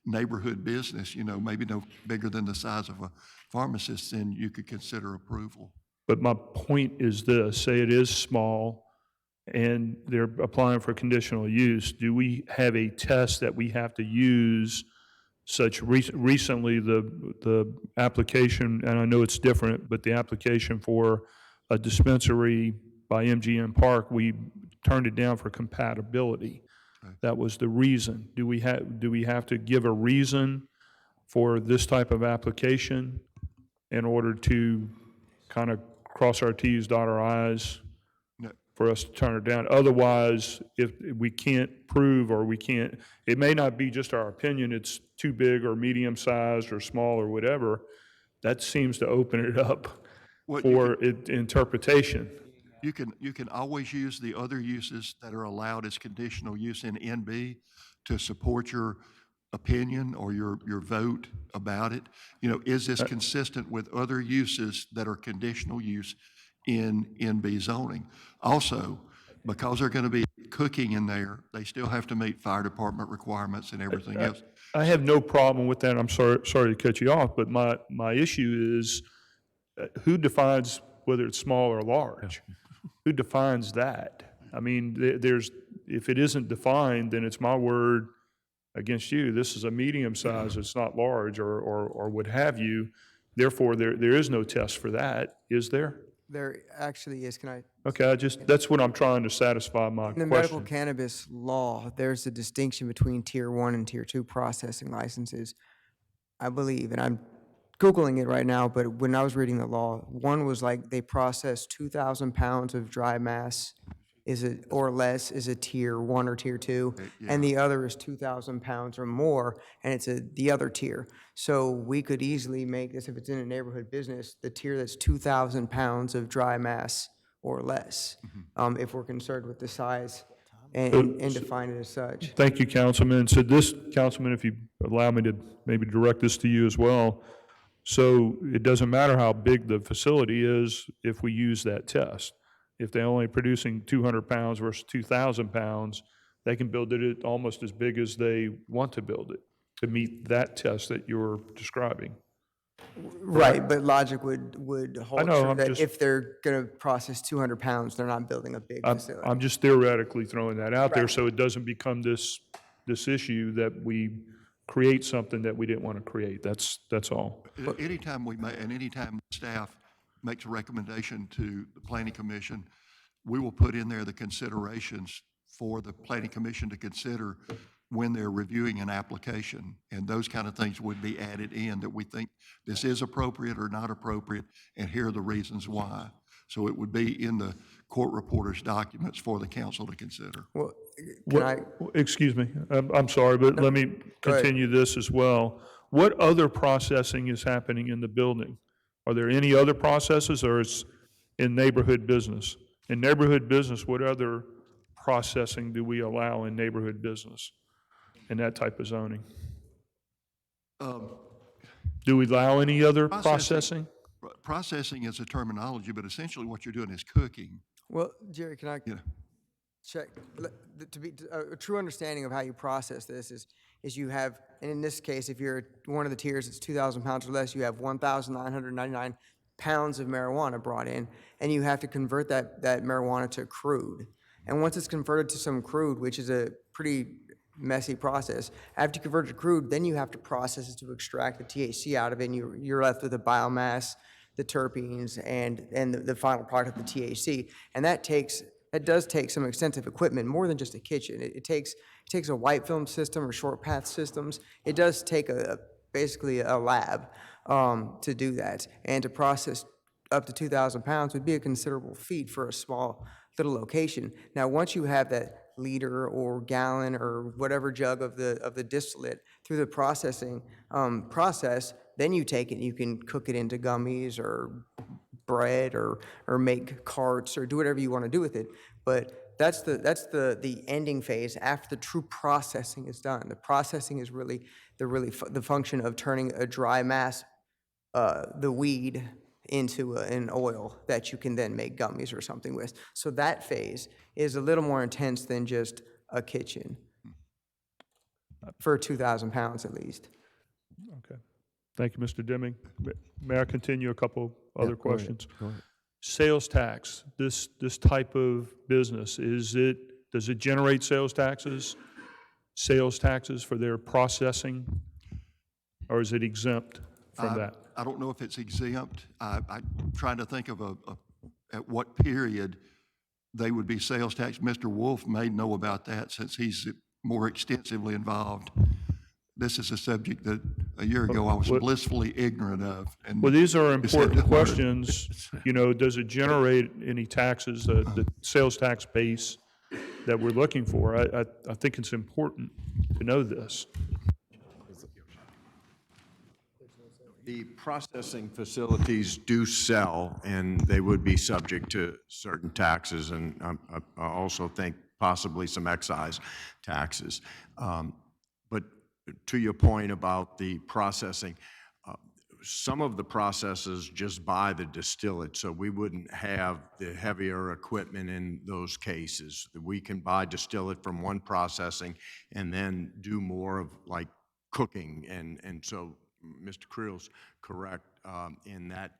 neighborhood business, maybe no bigger than the size of a pharmacist, then you could consider approval. But my point is this, say it is small and they're applying for conditional use, do we have a test that we have to use? Such recently, the application, and I know it's different, but the application for a dispensary by MGM Park, we turned it down for compatibility. Right. That was the reason. Do we have to give a reason for this type of application in order to kind of cross our T's, dot our I's? No. For us to turn it down. Otherwise, if we can't prove or we can't, it may not be just our opinion, it's too big or medium-sized or small or whatever, that seems to open it up for interpretation. You can always use the other uses that are allowed as conditional use in NB to support your opinion or your vote about it. Is this consistent with other uses that are conditional use in NB zoning? Also, because they're going to be cooking in there, they still have to meet fire department requirements and everything else. I have no problem with that. I'm sorry to cut you off, but my issue is who defines whether it's small or large? Who defines that? I mean, if it isn't defined, then it's my word against you. This is a medium size, it's not large or what have you. Therefore, there is no test for that, is there? There actually is. Can I? Okay, that's what I'm trying to satisfy my In the medical question. cannabis law, there's a distinction between Tier 1 and Tier 2 processing licenses, I believe, and I'm Googling it right now, but when I was reading the law, one was like they process 2,000 pounds of dry mass or less is a Tier 1 or Tier 2, and the other is 2,000 pounds or more, and it's the other tier. So we could easily make this, if it's in a neighborhood business, the tier that's 2,000 pounds of dry mass or less, if we're concerned with the size and define it as such. Thank you, Councilman. So this, Councilman, if you allow me to maybe direct this to you as well. So it doesn't matter how big the facility is if we use that test. If they're only producing 200 pounds versus 2,000 pounds, they can build it almost as big as they want to build it to meet that test that you're describing. Right, but logic would hold know, true I'm that just- if they're going to process 200 pounds, they're not building a big facility. I'm just theoretically throwing that out there Right. so it doesn't become this issue that we create something that we didn't want to create. That's all. Anytime anytime staff makes a recommendation to the planning commission, we will put in there the considerations for the planning commission to consider when they're reviewing an application. And those kind of things would be added in that we think this is appropriate or not appropriate, and here are the reasons why. So it would be in the court reporter's documents for the council to consider. Well, can I? Excuse me, I'm sorry, but let me Go ahead. continue this as well. What other processing is happening in the building? Are there any other processes, or is in neighborhood business? In neighborhood business, what other processing do we allow in neighborhood business in that type of zoning? Do we allow any other processing? Processing is a terminology, but essentially what you're doing is cooking. Well, Jerry, can I Yeah. check? To be a true understanding of how you process this is you have, and in this case, if you're one of the tiers, it's 2,000 pounds or less, you have 1,999 pounds of marijuana brought in, and you have to convert that marijuana to crude. And once it's converted to some crude, which is a pretty messy process. After you convert it to crude, then you have to process it to extract the THC out of it, and you're left with the biomass, the terpenes, and the final product of the THC. And that does take some extensive equipment, more than just a kitchen. It takes a white film system or short path systems. It does take basically a lab to do that, and to process up to 2,000 pounds would be a considerable feat for a small little location. Now, once you have that liter or gallon or whatever jug of the distillate through the processing process, then you take it and you can cook it into gummies or bread or make carts or do whatever you want to do with it. But that's the ending phase after the true processing is done. The processing is really the function of turning a dry mass, the weed, into an oil that you can then make gummies or something with. So that phase is a little more intense than just a kitchen, for 2,000 pounds at least. Okay. Thank you, Mr. Deming. May I continue a couple other go ahead, questions? go ahead. Sales tax, this type of business, does it generate sales taxes for their processing, or is it exempt from that? I don't know if it's exempt. I'm trying to think of at what period they would be sales tax. Mr. Wolf may know about that since he's more extensively involved. This is a subject that a year ago I was blissfully ignorant of. And Well, these are just had important to learn. questions. You know, does it generate any taxes, the sales tax base that we're looking for? I think it's important to know this. The processing facilities do sell, and they would be subject to certain taxes, and I also think possibly some excise taxes. But to your point about the processing, some of the processors just buy the distillate, so we wouldn't have the heavier equipment in those cases. We can buy distillate from one processing and then do more of like cooking, and so Mr. Creel's correct in that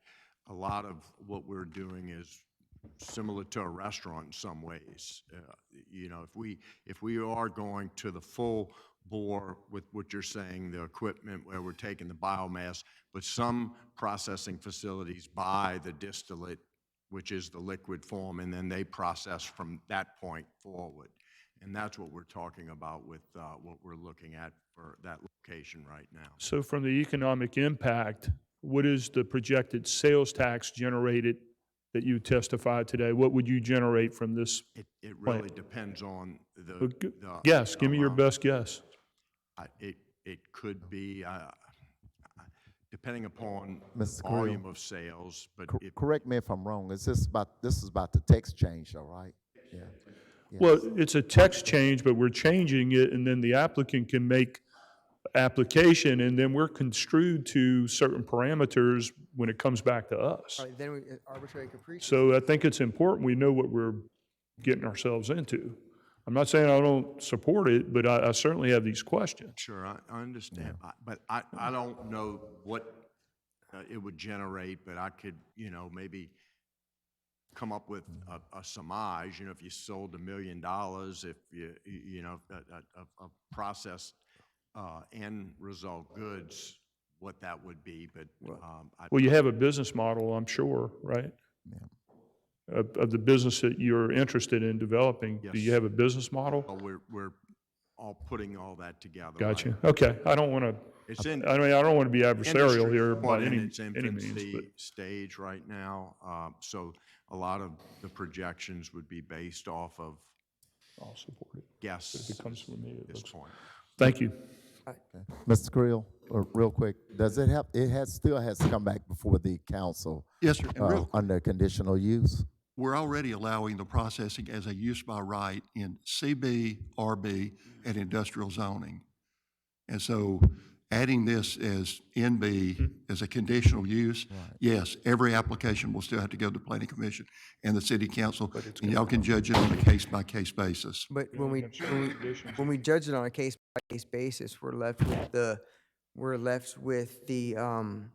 a lot of what we're doing is similar to a restaurant in some ways. You know, if we are going to the full bore with what you're saying, the equipment where we're taking the biomass, but some processing facilities buy the distillate, which is the liquid form, and then they process from that point forward. And that's what we're talking about with what we're looking at for that location right now. So from the economic impact, what is the projected sales tax generated that you testified today? What would you generate from this? It really depends on the Yes, give me your best guess. It could be, depending upon Mr. Creel. volume of sales, but Correct me if I'm wrong, this is about the text change, all right? Yeah. Yes. Well, it's a text change, but we're changing it, and then the applicant can make application, and then we're construed to certain parameters when it comes back to us. All right, then arbitrary capricious. So I think it's important we know what we're getting ourselves into. I'm not saying I don't support it, but I certainly have these questions. Sure, I understand. But I don't know what it would generate, but I could, maybe come up with a surmise, if you sold $1 million, if a processed end result goods, what that would be, but. Well, you have a business model, I'm sure, right? Of the business that you're interested in developing. Do you Yes. have a business model? Well, we're all putting all that together. Gotcha. right? Okay, I don't want to, It's in. I don't want to be adversarial industry here is by in any its means, infancy but stage right now. So a lot of the projections would be based off of I'll support it. guesses If it comes from me, it at this looks. point. Thank you. Mr. Creel, real quick, does it have, still has to come back before the council Yes, sir. And real under conditional use? We're already allowing the processing as a use by right in CB, RB, and industrial zoning. And so adding this as NB as a conditional use, yes, every application will still have to go to the planning commission and the city council, and y'all can judge it on a case-by-case basis. But when we judge it on a case-by-case basis, we're left with the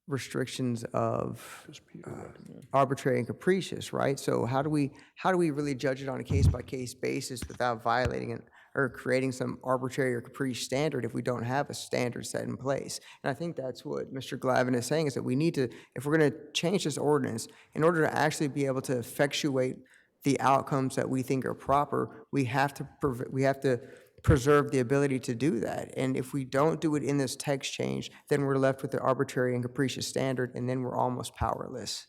restrictions of arbitrary and capricious, right? So how do we really judge it on a case-by-case basis without violating or creating some arbitrary or capricious standard if we don't have a standard set in place. And I think that's what Mr. Glavin is saying, is that we need to, if we're going to change this ordinance, in order to actually be able to effectuate the outcomes that we think are proper, we have to preserve the ability to do that. And if we don't do it in this text change, then we're left with the arbitrary and capricious standard, and then we're almost powerless.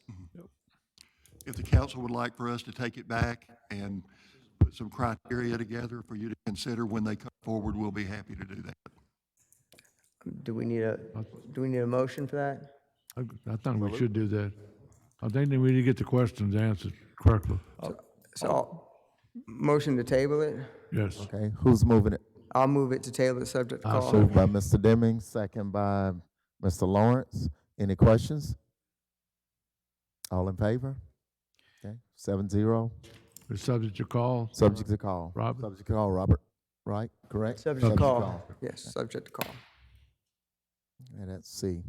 If the council would like for us to take it back and put some criteria together for you to consider when they come forward, we'll be happy to do that. Do we need a motion for that? I think we should do that. I think that we need to get the questions answered correctly. So, motion to table it? Yes. Okay, who's moving it? I'll move it to table the subject to call. Moved by Mr. Deming, second by Mr. Lawrence. Any questions? All in favor? Okay, 7-0. It's subject to call. Subject to call. Robert? Subject to call, Robert. Right, correct? Subject to call. Yes, subject to call. And that's C.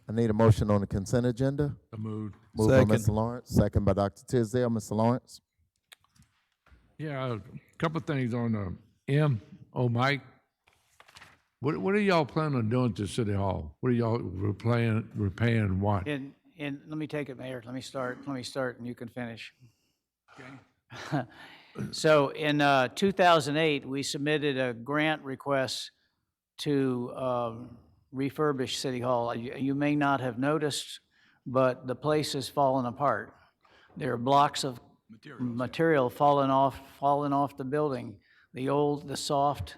I need a motion on the consent agenda. I moved. Moved by Mr. Lawrence, second by Dr. Tisdale. Mr. Lawrence? Yeah, a couple of things on Mike. What are y'all planning on doing to City Hall? What are y'all repaying and what? And let me take it, Mayor. Let me start, and you can finish. Okay. So in 2008, we submitted a grant request to refurbish City Hall. You may not have noticed, but the place has fallen apart. There are blocks of material falling off the building. The soft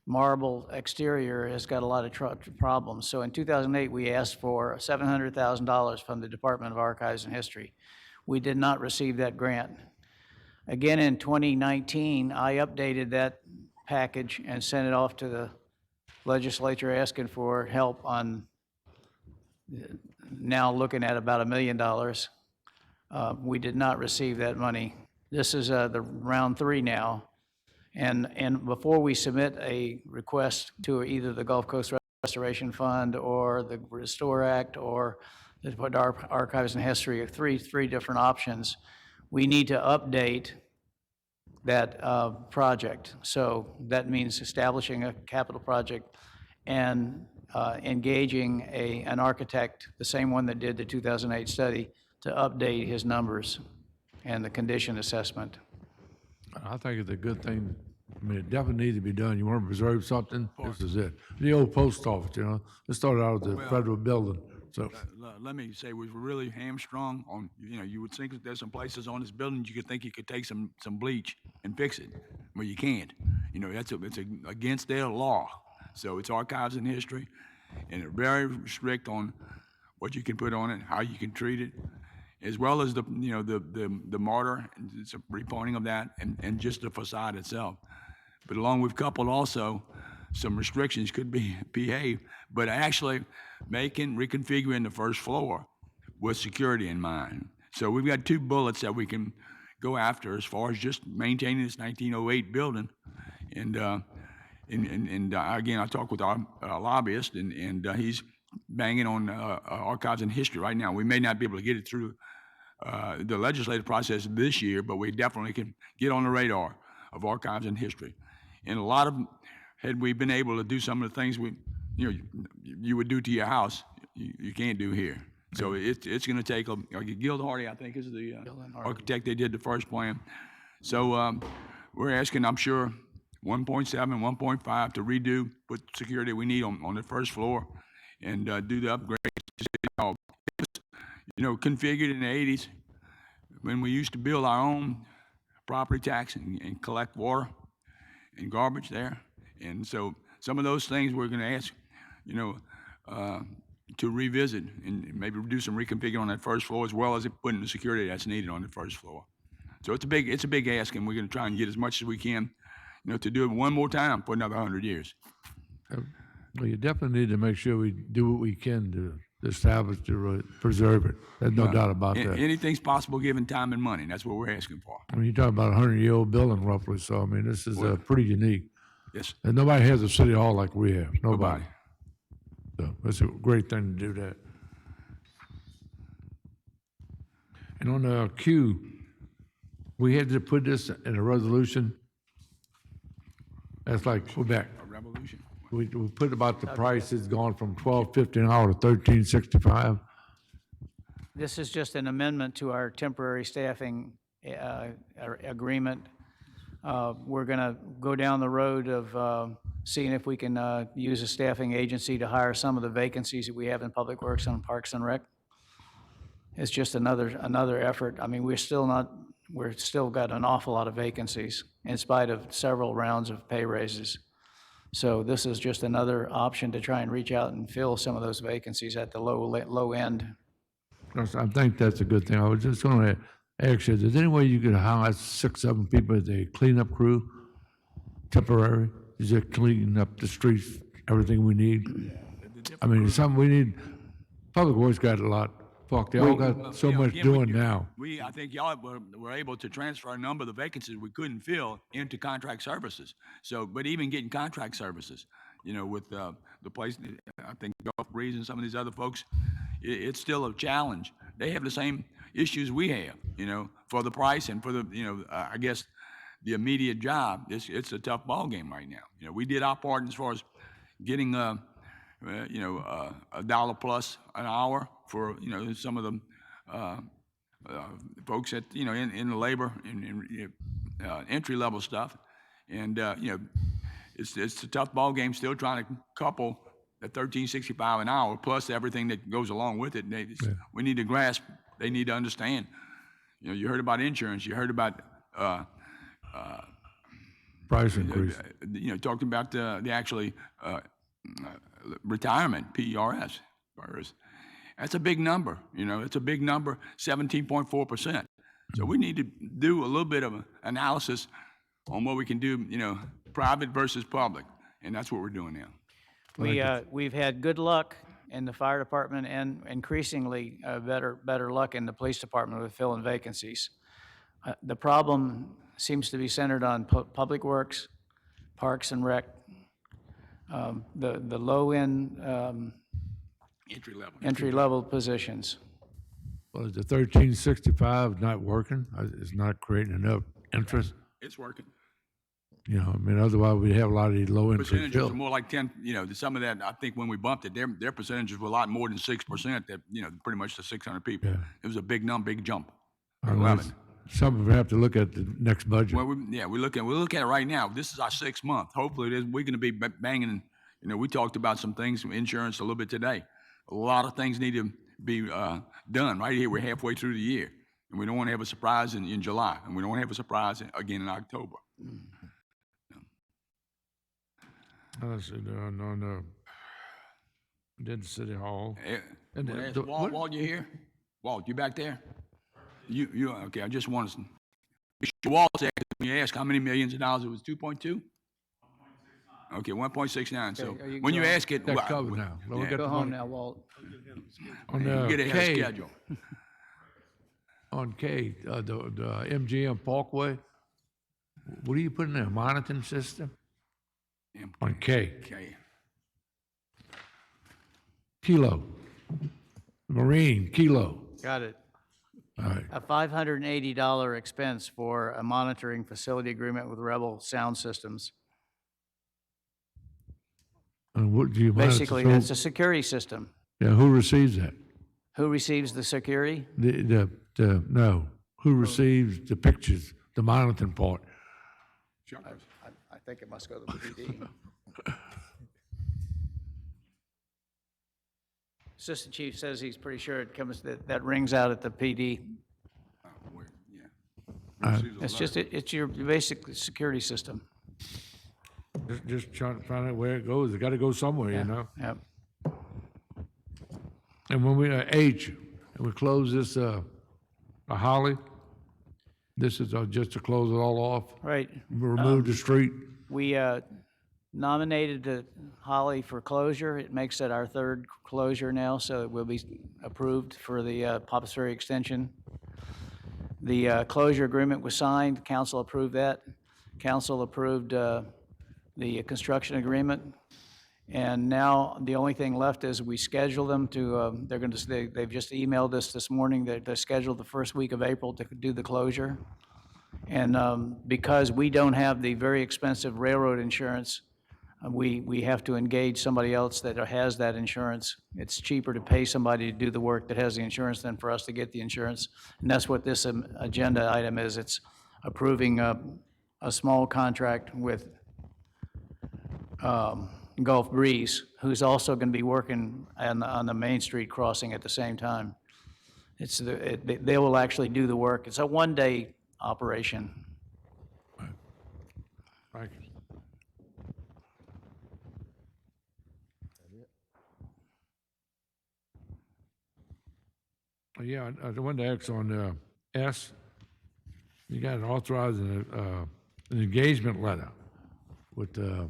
marble exterior has got a lot of problems. So in 2008, we asked for $700,000 from the Department of Archives and History. We did not receive that grant. Again, in 2019, I updated that package and sent it off to the legislature asking for help on now looking at about $1 million. We did not receive that money. This is the round 3 now. And before we submit a request to either the Gulf Coast Restoration Fund or the Restore Act or the Archives and History, three different options, we need to update that project. So that means establishing a capital project and engaging an architect, the same one that did the 2008 study, to update his numbers and the condition assessment. I think it's a good thing. I mean, it definitely needs to be done. You want to preserve something, this is it. The old post office, it started out as a federal building, so. Let me say, we're really hamstrung on, you would think that there's some places on this building you could think you could take some bleach and fix it. Well, you can't. It's against their law. So it's Archives and History, and they're very strict on what you can put on it, how you can treat it, as well as the mortar, and it's a repointing of that, and just the facade itself. But along with coupled also, some restrictions could be behave, but actually reconfiguring the first floor with security in mind. So we've got 2 bullets that we can go after as far as just maintaining this 1908 building. And again, I talked with our lobbyist, and he's banging on Archives and History right now. We may not be able to get it through the legislative process this year, but we definitely can get on the radar of Archives and History. And a lot of, had we been able to do some of the things you would do to your house, you can't do here. So it's going to take, Guild Hardy, I think, is the architect. They did the first plan. So we're asking, I'm sure, 1.7, 1.5 to redo, put security we need on the first floor, and do the upgrades. Configured in the 80s, when we used to build our own property tax and collect water and garbage there. And so some of those things we're going to ask, to revisit and maybe do some reconfiguring on that first floor, as well as putting the security that's needed on the first floor. So it's a big ask, and we're going to try and get as much as we can, to do it one more time for another 100 years. Well, you definitely need to make sure we do what we can to establish, to preserve it. There's no doubt about that. Anything's possible given time and money. That's what we're asking for. I mean, you're talking about a 100-year-old building roughly, so I mean, this is pretty unique. Yes. And nobody has a city hall like we have, nobody. So it's a great thing to do that. And on the Q, we had to put this in a resolution That's like Quebec. A revolution. We put about the price has gone from $12.50 an hour to $13.65. This is just an amendment to our temporary staffing agreement. We're going to go down the road of seeing if we can use a staffing agency to hire some of the vacancies that we have in Public Works and Parks and Rec. It's just another effort. I mean, we're still got an awful lot of vacancies in spite of several rounds of pay raises. So this is just another option to try and reach out and fill some of those vacancies at the low end. Yes, I think that's a good thing. I was just going to ask you, is there any way you could hire 6, 7 people as a cleanup crew, temporary? Is it cleaning up the streets, everything we need? I mean, it's something we need. Public Works got a lot. Fuck, they all got so much doing now. I think y'all were able to transfer a number of the vacancies we couldn't fill into contract services. So, but even getting contract services, with the place, I think Gulf Breeze and some of these other folks, it's still a challenge. They have the same issues we have, for the price and for the, I guess, the immediate job. It's a tough ball game right now. We did our part as far as getting a dollar plus an hour for some of the folks at in the labor and entry level stuff, and it's a tough ball game still trying to couple the $13.65 an hour plus everything that goes along with it. We need to grasp. They need to understand. You heard about insurance. You heard about Price increase. Talking about the actually retirement, PERS. That's a big number, it's a big number, 17.4%. So we need to do a little bit of analysis on what we can do, private versus public, and that's what we're doing now. We've had good luck in the fire department and increasingly better luck in the police department with filling vacancies. The problem seems to be centered on Public Works, Parks and Rec, the low-end entry-level positions. Well, is the $13.65 not working? It's not creating enough interest? It's working. Otherwise we'd have a lot of these low entry Percentages are fill. more like 10, some of that, I think when we bumped it, their percentages were a lot more than 6%, that, pretty much the 600 people. Yeah. It was a big jump. Unless some of them have to look at the next budget. Well, we look at it right now. This is our 6th month. Hopefully, we're going to be banging. We talked about some things, insurance a little bit today. A lot of things need to be done right here. We're halfway through the year, and we don't want to have a surprise in July, and we don't want to have a surprise again in October. Let's see, on did City Hall. Walt, you here? Walt, you back there? You okay? I just want to. Walt asked me, how many millions of dollars? It was 2.2. Okay, 1.69. So when you ask it, That's covered now. Well, we got Go the home money. now, Walt. On get ahead K, of schedule. on K, the MGM Parkway, what are you putting there, a monitoring system? On K, Okay. Kilo, Marine, Kilo. Got it. All right, A $580 expense for a monitoring facility agreement with Rebel Sound Systems. and what do you monitor? Basically, So- that's a security system. Yeah, who receives that? Who receives the security? No, who receives the pictures, the monitoring part? I think it must go to the PD. Assistant Chief says he's pretty sure it comes, that rings out at the PD. It's your basic security system. Just trying to find out where it goes. It got to go somewhere, Yep. And when we, H, and we close this, Holly, this is just to close it all off? Right. Remove the street? We nominated Holly for closure. It makes it our 3rd closure now, so it will be approved for the Papa's Ferry extension. The closure agreement was signed. Council approved that. Council approved the construction agreement. And now the only thing left is we schedule them to, they've just emailed us this morning that they're scheduled the first week of April to do the closure. And because we don't have the very expensive railroad insurance, we have to engage somebody else that has that insurance. It's cheaper to pay somebody to do the work that has the insurance than for us to get the insurance. And that's what this agenda item is. It's approving a small contract with Gulf Breeze, who's also going to be working on the Main Street crossing at the same time. They will actually do the work. It's a one-day operation. Thank you. Yeah, I wanted to ask on S, you got authorizing an engagement letter with the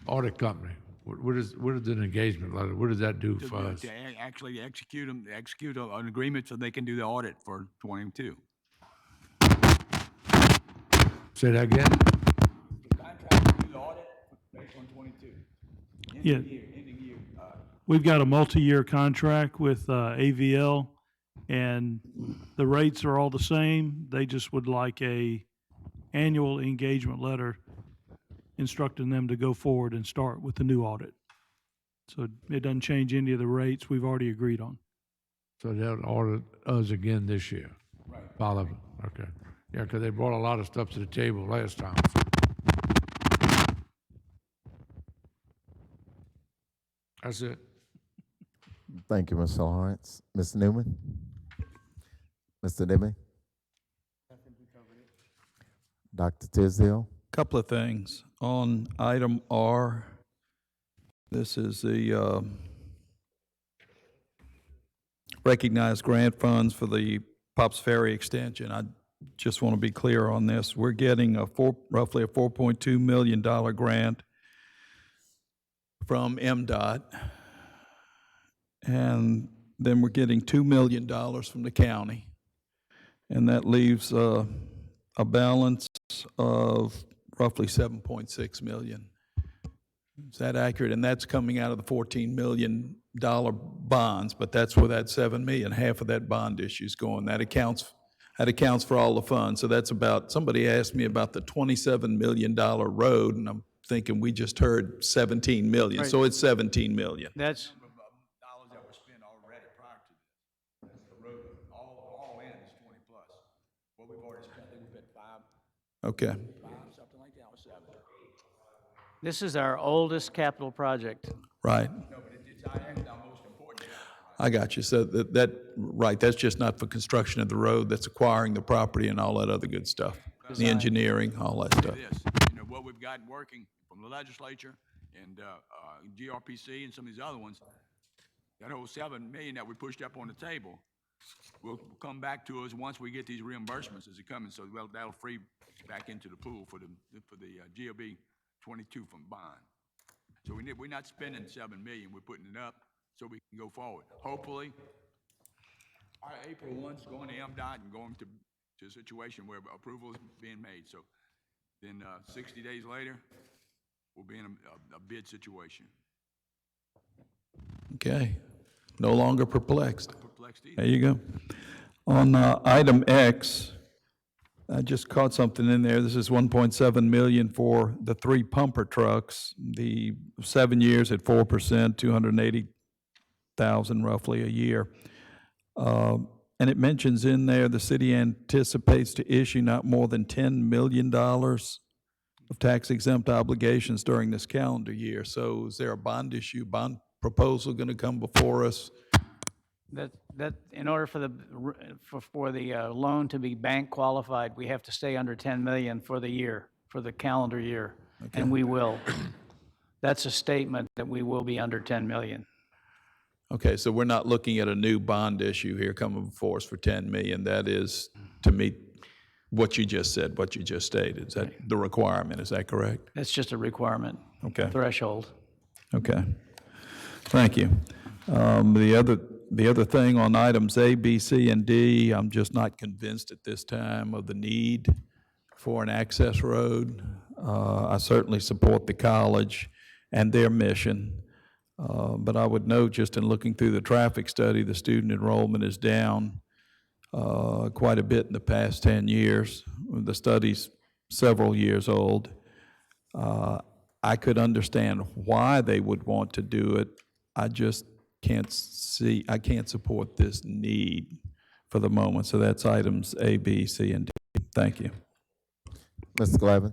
audit company. What is an engagement letter? What does that do for us? To actually execute an agreement so they can do the audit for 22. Say that again? The contract to do the audit based on 22. Yeah. Ending year. We've got a multi-year contract with AVL, and the rates are all the same. They just would like a annual engagement letter instructing them to go forward and start with the new audit. So it doesn't change any of the rates we've already agreed on. So they'll audit us again this year? Right. Follow, okay. Yeah, because they brought a lot of stuff to the table last time. That's it. Thank you, Mr. Lawrence. Ms. Newman? Mr. Demme? Dr. Tisdale? Couple of things. On item R, this is the recognized grant funds for the Pops Ferry extension. I just want to be clear on this. We're getting roughly a $4.2 million grant from MDOT, and then we're getting $2 million from the county, and that leaves a balance of roughly $7.6 million. Is that accurate? And that's coming out of the $14 million bonds, but that's where that $7 million, half of that bond issue is going. That accounts for all the funds. So that's about, somebody asked me about the $27 million road, and I'm thinking we just heard 17 million. Right. So it's 17 million. That's, Dollars that were spent already prior to this. The road, all in is 20 plus. What we've already spent, I think we've spent Okay. something like that, or 7. this is our oldest capital project. Right. No, but it's our most important. I got you. So right, that's just not for construction of the road, that's acquiring the property and all that other good stuff. The engineering, all that stuff. This, what we've got working from the legislature and GRPC and some of these other ones, that whole $7 million that we pushed up on the table will come back to us once we get these reimbursements as they come in. So that'll free back into the pool for the GOB 22 from bond. So we're not spending $7 million, we're putting it up so we can go forward. Hopefully, our April 1's going to MDOT and going to a situation where approval is being made. So then 60 days later, we'll be in a bid situation. Okay. No longer perplexed. Not perplexed either. There you go. On item X, I just caught something in there. This is 1.7 million for the 3 pumper trucks, the 7 years at 4%, 280,000 roughly a year. And it mentions in there the city anticipates to issue not more than $10 million of tax-exempt obligations during this calendar year. So is there a bond proposal going to come before us? That in order for the loan to be bank qualified, we have to stay under 10 million for the year, for the calendar year, and we will. That's a statement that we will be under 10 million. Okay, so we're not looking at a new bond issue here coming before us for 10 million. That is to meet what you just said, what you just stated. Is that the requirement? Is that correct? That's just a requirement. Okay. Threshold. Okay. Thank you. The other thing on items A, B, C, and D, I'm just not convinced at this time of the need for an access road. I certainly support the college and their mission. But I would note, just in looking through the traffic study, the student enrollment is down quite a bit in the past 10 years. The study's several years old. I could understand why they would want to do it. I just I can't support this need for the moment. So that's items A, B, C, and D. Thank you. Mr. Glavin.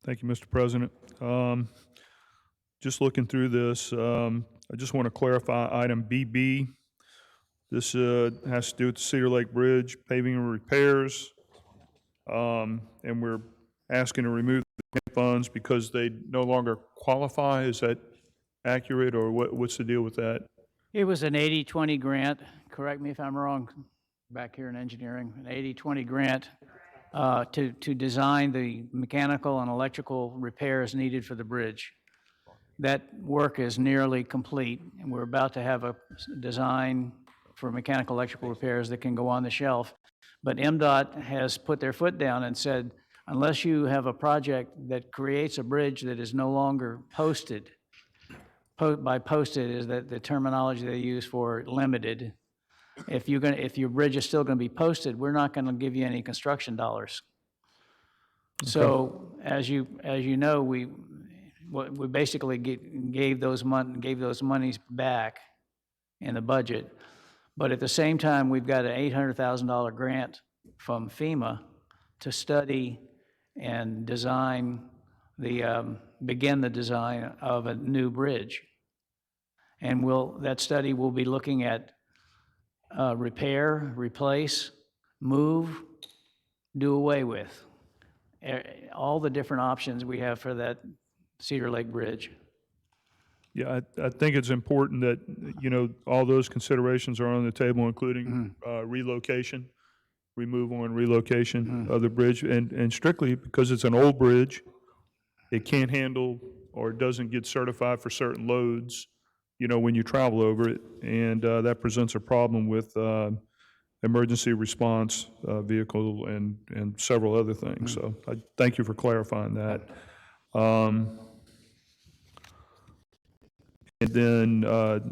Thank you, Mr. President. Just looking through this, I just want to clarify item BB. This has to do with the Cedar Lake Bridge paving and repairs. And we're asking to remove the funds because they no longer qualify. Is that accurate, or what's the deal with that? It was an 80-20 grant, correct me if I'm wrong, back here in engineering, an 80-20 grant to design the mechanical and electrical repairs needed for the bridge. That work is nearly complete, and we're about to have a design for mechanical electrical repairs that can go on the shelf. But MDOT has put their foot down and said, unless you have a project that creates a bridge that is no longer posted, by posted is that the terminology they use for limited. If your bridge is still going to be posted, we're not going to give you any construction dollars. So as you know, we basically gave those monies back in the budget. But at the same time, we've got an $800,000 grant from FEMA to study and design begin the design of a new bridge. And that study will be looking at repair, replace, move, do away with, all the different options we have for that Cedar Lake Bridge. Yeah, I think it's important that, all those considerations are on the table, including relocation, removal and relocation of the bridge. And strictly because it's an old bridge, it can't handle or doesn't get certified for certain loads, when you travel over it. And that presents a problem with emergency response vehicle and several other things. So I thank you for clarifying that. And then,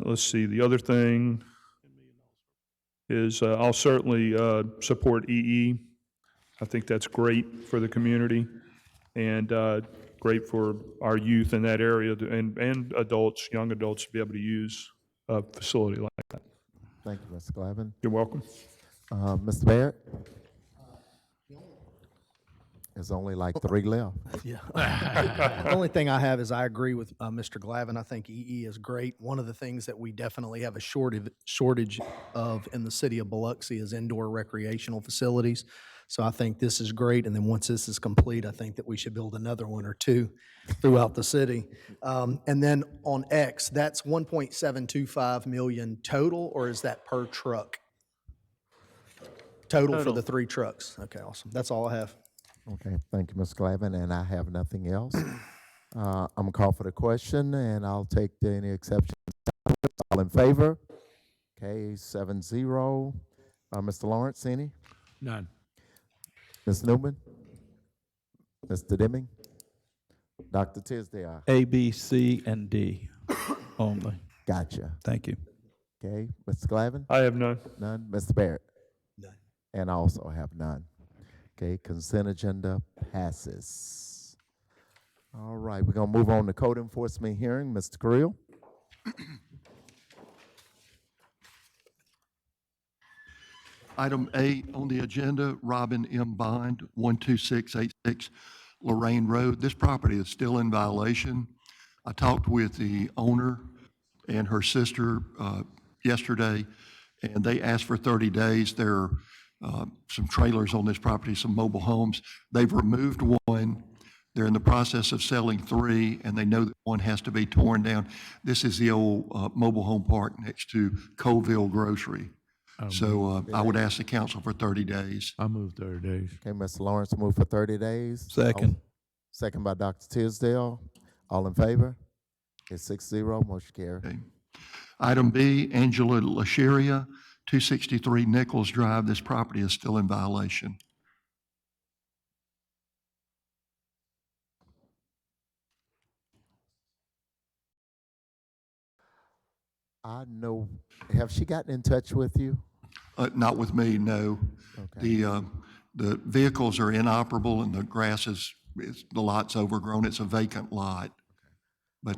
let's see, the other thing is I'll certainly support EE. I think that's great for the community and great for our youth in that area and adults, young adults, to be able to use a facility like that. Thank you, Mr. Glavin. You're welcome. Mr. Barrett? There's only like 3 left. Yeah. The only thing I have is I agree with Mr. Glavin. I think EE is great. One of the things that we definitely have a shortage of in the city of Biloxi is indoor recreational facilities. So I think this is great. And then once this is complete, I think that we should build another one or two throughout the city. And then on X, that's 1.725 million total, or is that per truck? Total for the 3 trucks. Okay, awesome. That's all I have. Okay, thank you, Mr. Glavin, and I have nothing else. I'm gonna call for the question, and I'll take any exceptions. All in favor? Okay, 7-0. Mr. Lawrence, any? None. Ms. Newman? Mr. Deming? Dr. Tisdale? A, B, C, and D only. Gotcha. Thank you. Okay, Mr. Glavin? I have none. None. Mr. Barrett? None. And I also have none. Okay, consent agenda passes. All right, we're gonna move on to code enforcement hearing. Mr. Creel? Item A on the agenda, Robin M. Bond, 12686 Lorraine Road. This property is still in violation. I talked with the owner and her sister yesterday, and they asked for 30 days. There are some trailers on this property, some mobile homes. They've removed one. They're in the process of selling 3, and they know that one has to be torn down. This is the old mobile home park next to Colville Grocery. So I would ask the council for 30 days. I move 30 days. Okay, Mr. Lawrence move for 30 days. Second. Second by Dr. Tisdale. All in favor? It's 6-0, motion carried. Okay. Item B, Angela LaSheria, 263 Nichols Drive. This property is still in violation. I know, have she gotten in touch with you? Not with me, no. Okay. The vehicles are inoperable and the grass the lot's overgrown. It's a vacant lot. But,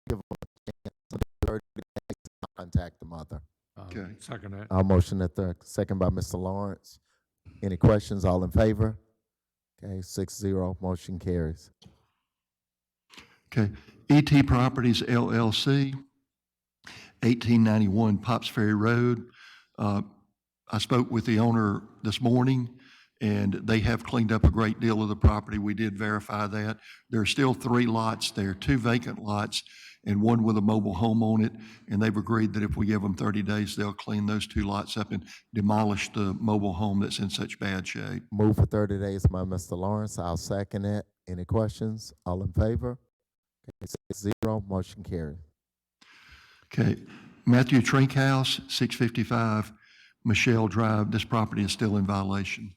Give them a chance, 30 days to contact the mother. okay. Second that. I'll motion at the second by Mr. Lawrence. Any questions? All in favor? Okay, 6-0, motion carries. Okay. ET Properties LLC, 1891 Pops Ferry Road. I spoke with the owner this morning, and they have cleaned up a great deal of the property. We did verify that. There are still 3 lots there, 2 vacant lots and 1 with a mobile home on it, and they've agreed that if we give them 30 days, they'll clean those 2 lots up and demolish the mobile home that's in such bad shape. Move for 30 days by Mr. Lawrence. I'll second it. Any questions? All in favor? Okay, 6-0, motion carries. Okay. Matthew Trinkhouse, 655 Michelle Drive. This property is still in violation.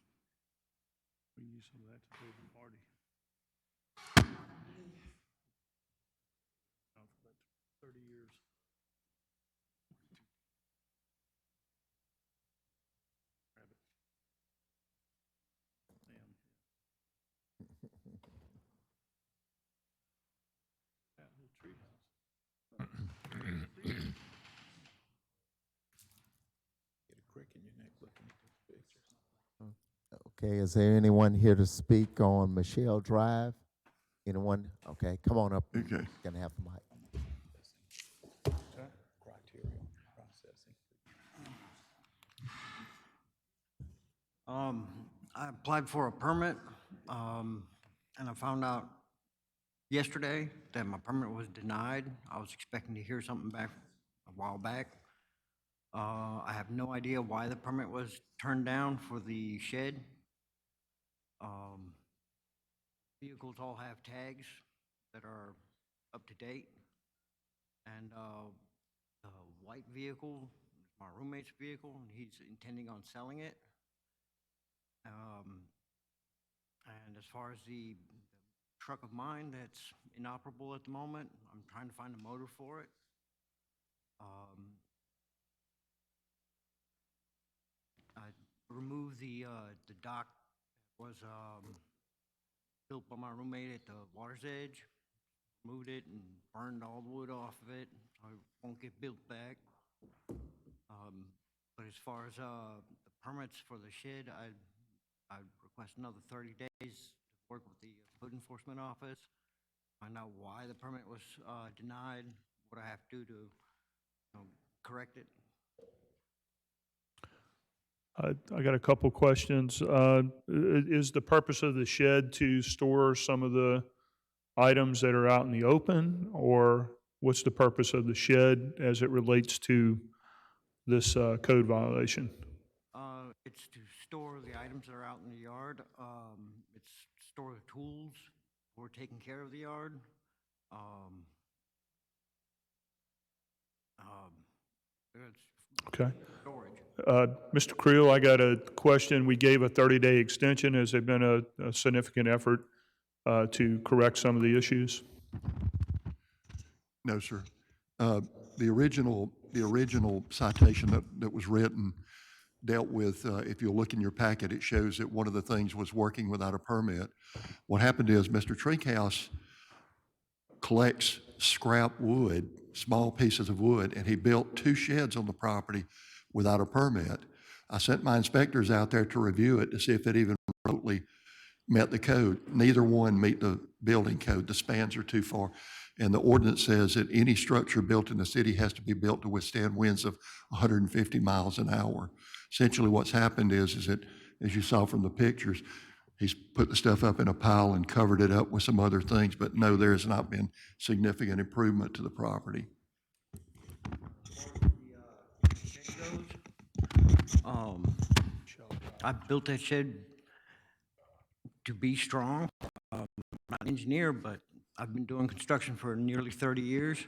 Okay, is there anyone here to speak on Michelle Drive? Anyone? Okay, come on up. Okay. Gonna have the mic. I applied for a permit, and I found out yesterday that my permit was denied. I was expecting to hear something back a while back. I have no idea why the permit was turned down for the shed. Vehicles all have tags that are up to date, and the white vehicle is my roommate's vehicle, and he's intending on selling it. And as far as the truck of mine that's inoperable at the moment, I'm trying to find a motor for it. I removed the dock that was built by my roommate at the water's edge, moved it and burned all the wood off of it, so it won't get built back. But as far as the permits for the shed, I'd request another 30 days to work with the code enforcement office, find out why the permit was denied, what I have to do to correct it. I got a couple questions. Is the purpose of the shed to store some of the items that are out in the open, or what's the purpose of the shed as it relates to this code violation? It's to store the items that are out in the yard. It's to store the tools for taking care of the yard. Okay. Storage. Mr. Creel, I got a question. We gave a 30-day extension. Has there been a significant effort to correct some of the issues? No, sir. The original citation that was written dealt with, if you look in your packet, it shows that one of the things was working without a permit. What happened is Mr. Trinkhouse collects scrap wood, small pieces of wood, and he built 2 sheds on the property without a permit. I sent my inspectors out there to review it to see if it even remotely met the code. Neither one meet the building code. The spans are too far. And the ordinance says that any structure built in the city has to be built to withstand winds of 150 miles an hour. Essentially what's happened is that, as you saw from the pictures, he's put the stuff up in a pile and covered it up with some other things, but no, there has not been significant improvement to the property. I built that shed to be strong. I'm not an engineer, but I've been doing construction for nearly 30 years.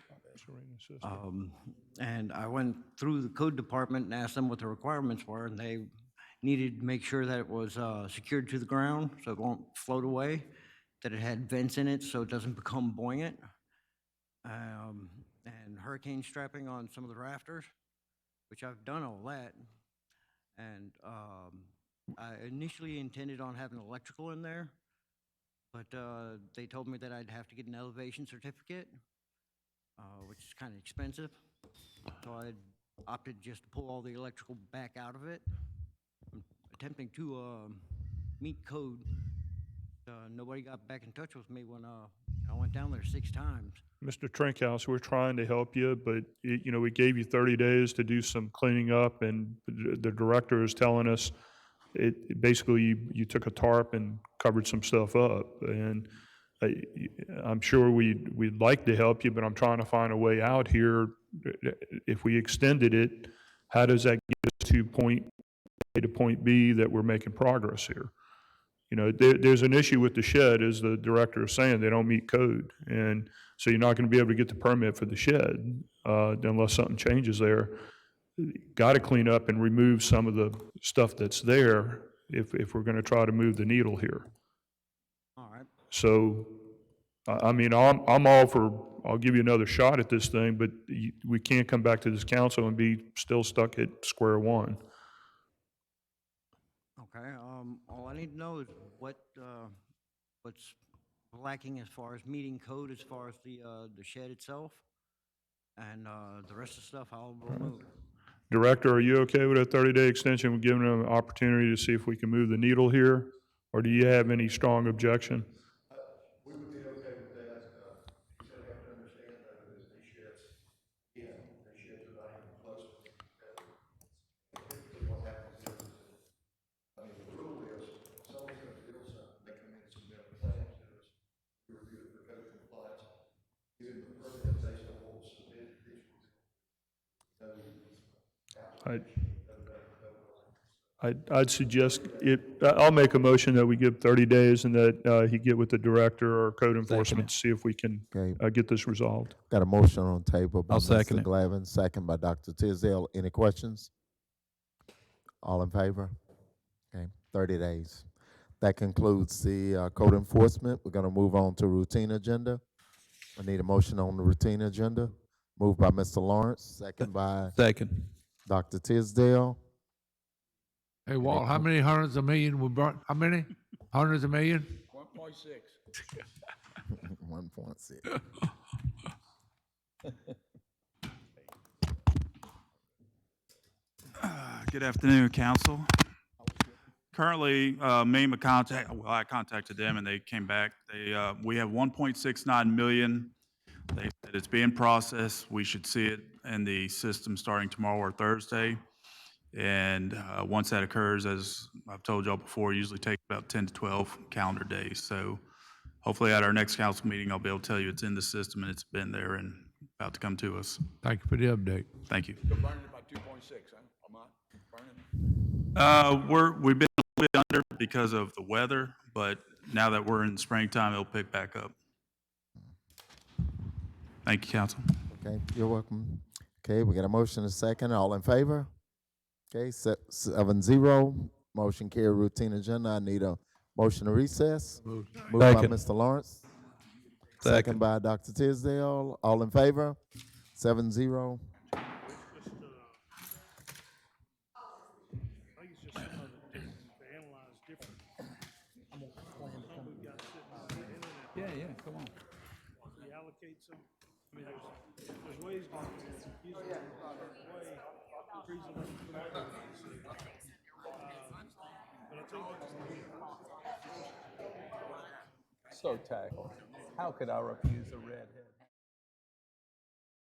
And I went through the code department and asked them what the requirements were, and they needed to make sure that it was secured to the ground so it won't float away, that it had vents in it so it doesn't become buoyant. and hurricane strapping on some of the rafters, which I've done all that. And I initially intended on having electrical in there, but they told me that I'd have to get an elevation certificate, which is kind of expensive. So I opted just to pull all the electrical back out of it, attempting to meet code. Nobody got back in touch with me when I went down there 6 times. Mr. Trinkhouse, we're trying to help you, but, we gave you 30 days to do some cleaning up, and the director is telling us basically you took a tarp and covered some stuff up. And I'm sure we'd like to help you, but I'm trying to find a way out here. If we extended it, how does that get us to point A to point B that we're making progress here? There's an issue with the shed, as the director is saying, they don't meet code. And so you're not going to be able to get the permit for the shed unless something changes there. Got to clean up and remove some of the stuff that's there if we're going to try to move the needle here. All right. So, I mean, I'm all for, I'll give you another shot at this thing, but we can't come back to this council and be still stuck at square one. Okay, all I need to know is what's lacking as far as meeting code, as far as the shed itself, and the rest of the stuff I'll remove. Director, are you okay with a 30-day extension? We're giving them an opportunity to see if we can move the needle here, or do you have any strong objection? We would be okay with that. You still have to understand though that these sheds, the sheds are not even close to being competitive. Typically what happens is, the rule is, someone's gonna build something, they come in and submit a plan to us, we review it for code compliance, give them the permit based on what was submitted, these were I'd suggest I'll make a motion that we give 30 days and that he get with the director or code enforcement to see if we can get this resolved. Got a motion on the table by I'll second Mr. it. Glavin, second by Dr. Tisdale. Any questions? All in favor? Okay, 30 days. That concludes the code enforcement. We're gonna move on to routine agenda. I need a motion on the routine agenda. Moved by Mr. Lawrence, second by Second. Dr. Tisdale. Hey, Walt, how many hundreds of million we brought, how many? Hundreds of million? 1.6. 1.6. Good afternoon, council. Currently, I contacted them and they came back. We have 1.69 million. They said it's being processed. We should see it in the system starting tomorrow or Thursday. And once that occurs, as I've told y'all before, it usually takes about 10 to 12 calendar days. So hopefully at our next council meeting, I'll be able to tell you it's in the system and it's been there and about to come to us. Thank you for the update. Thank you. You're burning about 2.6, huh? Am I burning? We've been a little bit under because of the weather, but now that we're in springtime, it'll pick back up. Thank you, council. Okay, you're welcome. Okay, we got a motion and a second. All in favor? Okay, 7-0. Motion carry routine agenda. I need a motion to recess. Moved by Second. Mr. Lawrence. Second by Dr. Tisdale. All in favor? 7-0. Yeah, come on. We allocate some, I mean, there's ways to use it way, So tackled. How could I refuse a redhead?